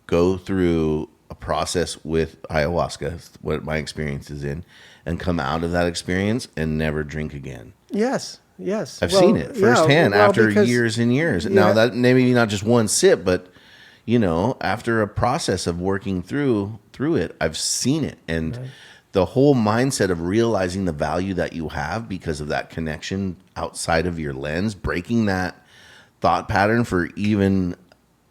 go through a process with ayahuasca, what my experience is in, and come out of that experience and never drink again. Yes. I've seen it firsthand after because- years and years. Yeah. Now that maybe not just one sip, but after a process of working through it, I've seen it. And the whole mindset of realizing the value that you have because of that connection outside of your lens, breaking that thought pattern for even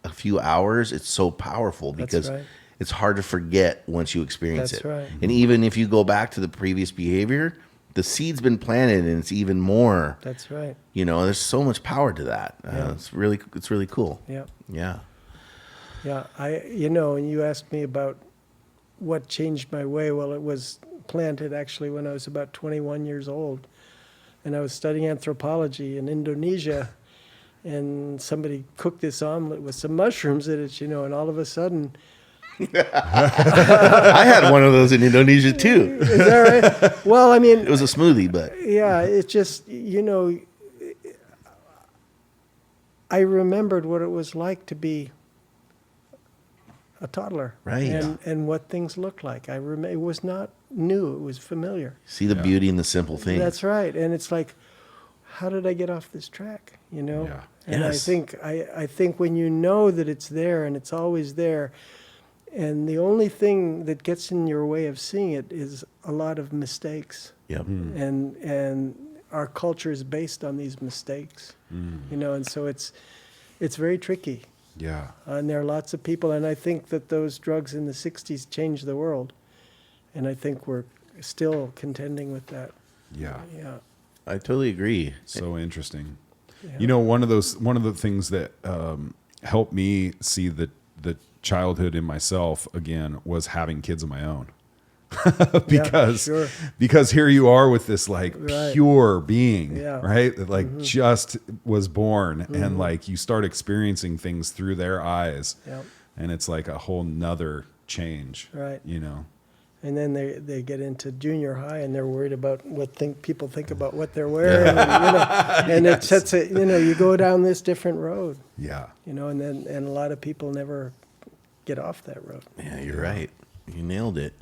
a few hours, it's so powerful because right. it's hard to forget once you experience That's it. right. And even if you go back to the previous behavior, the seed's been planted and it's even more. That's right. There's so much power to that. Yeah. It's really cool. Yeah. Yeah. Yeah. And you asked me about what changed my way. Well, it was planted actually when I was about 21 years old. And I was studying anthropology in Indonesia. And somebody cooked this omelet with some mushrooms in it, and all of a sudden, I had one of those in Indonesia too. is that right? Well, I mean, It was a smoothie, but yeah, it's just, I remembered what it was like to be a toddler. Right. And what things looked like. It was not new, it was familiar. see the beauty in the simple things. That's right. And it's like, how did I get off this track? Yeah. And Yes. I think when you know that it's there and it's always there, and the only thing that gets in your way of seeing it is a lot of mistakes. Yep. And our culture is based on these mistakes. And so it's very tricky. Yeah. And there are lots of people, and I think that those drugs in the 60s changed the world. And I think we're still contending with that. Yeah. Yeah. I totally agree. So interesting. Yeah. One of the things that helped me see the childhood in myself again was having kids of my own. because sure. because here you are with this like Right. pure being, Yeah. right? That like just was born and like you start experiencing things through their eyes. Yeah. And it's like a whole nother change. Right. And then they get into junior high and they're worried about what people think about what they're wearing. And it sets it, you go down this different road, yeah. and a lot of people never get off that road. Yeah, you're right. You nailed it.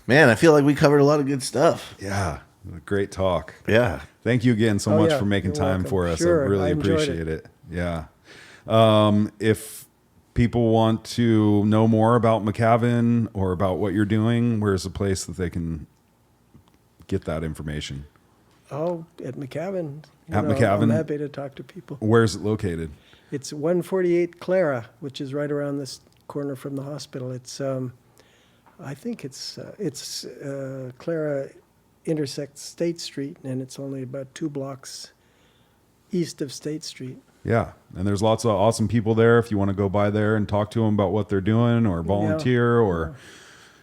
Man, I feel like we covered a lot of good stuff. Yeah. Great talk. Yeah. Thank you again so Oh, much yeah. for making You're time welcome. for us. Sure, I really I enjoyed appreciate it. Yeah. If people want to know more about McCavin or about what you're doing, where's the place that they can get that information? Oh, at McCavin. At McCavin? I'm happy to talk to people. Where's it located? It's 148 Clara, which is right around this corner from the hospital. It's, I think it's Clara intersects State Street, and it's only about 2 blocks east of State Street. Yeah. And there's lots of awesome people there if you want to go by there and talk to them about what they're doing or volunteer or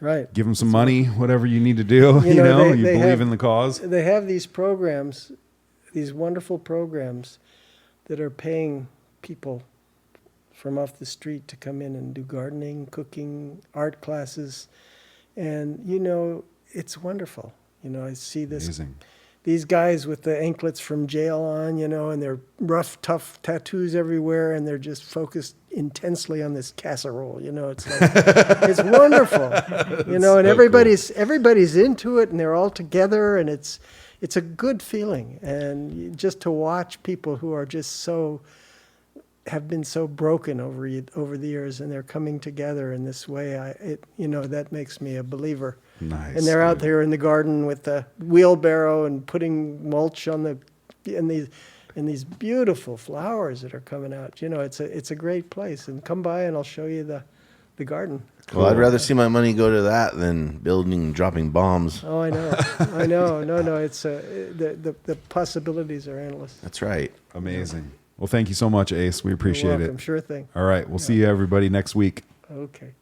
Right. give them some money, whatever you need to do. You know, they believe have- in the cause. They have these programs, these wonderful programs that are paying people from off the street to come in and do gardening, cooking, art classes. And, it's wonderful. I see Amazing. these guys with the anklets from jail on, and their rough, tough tattoos everywhere, and they're just focused intensely on this casserole. It's like, it's wonderful, and so everybody's into it, and they're all together, and it's a good feeling. And just to watch people who are just have been so broken over the years, and they're coming together in this way, that makes me a believer. Nice. And they're out dude. there in the garden with the wheelbarrow and putting mulch on these beautiful flowers that are coming out. It's a great place. And come by and I'll show you the garden. Well, I'd rather see my money go to that than building and dropping bombs. Oh, I know. No. It's the possibilities are endless. That's right. Amazing. Well, thank you so much, Ace. We appreciate You're welcome. it. Sure thing. All right. We'll see you everybody next week. Okay.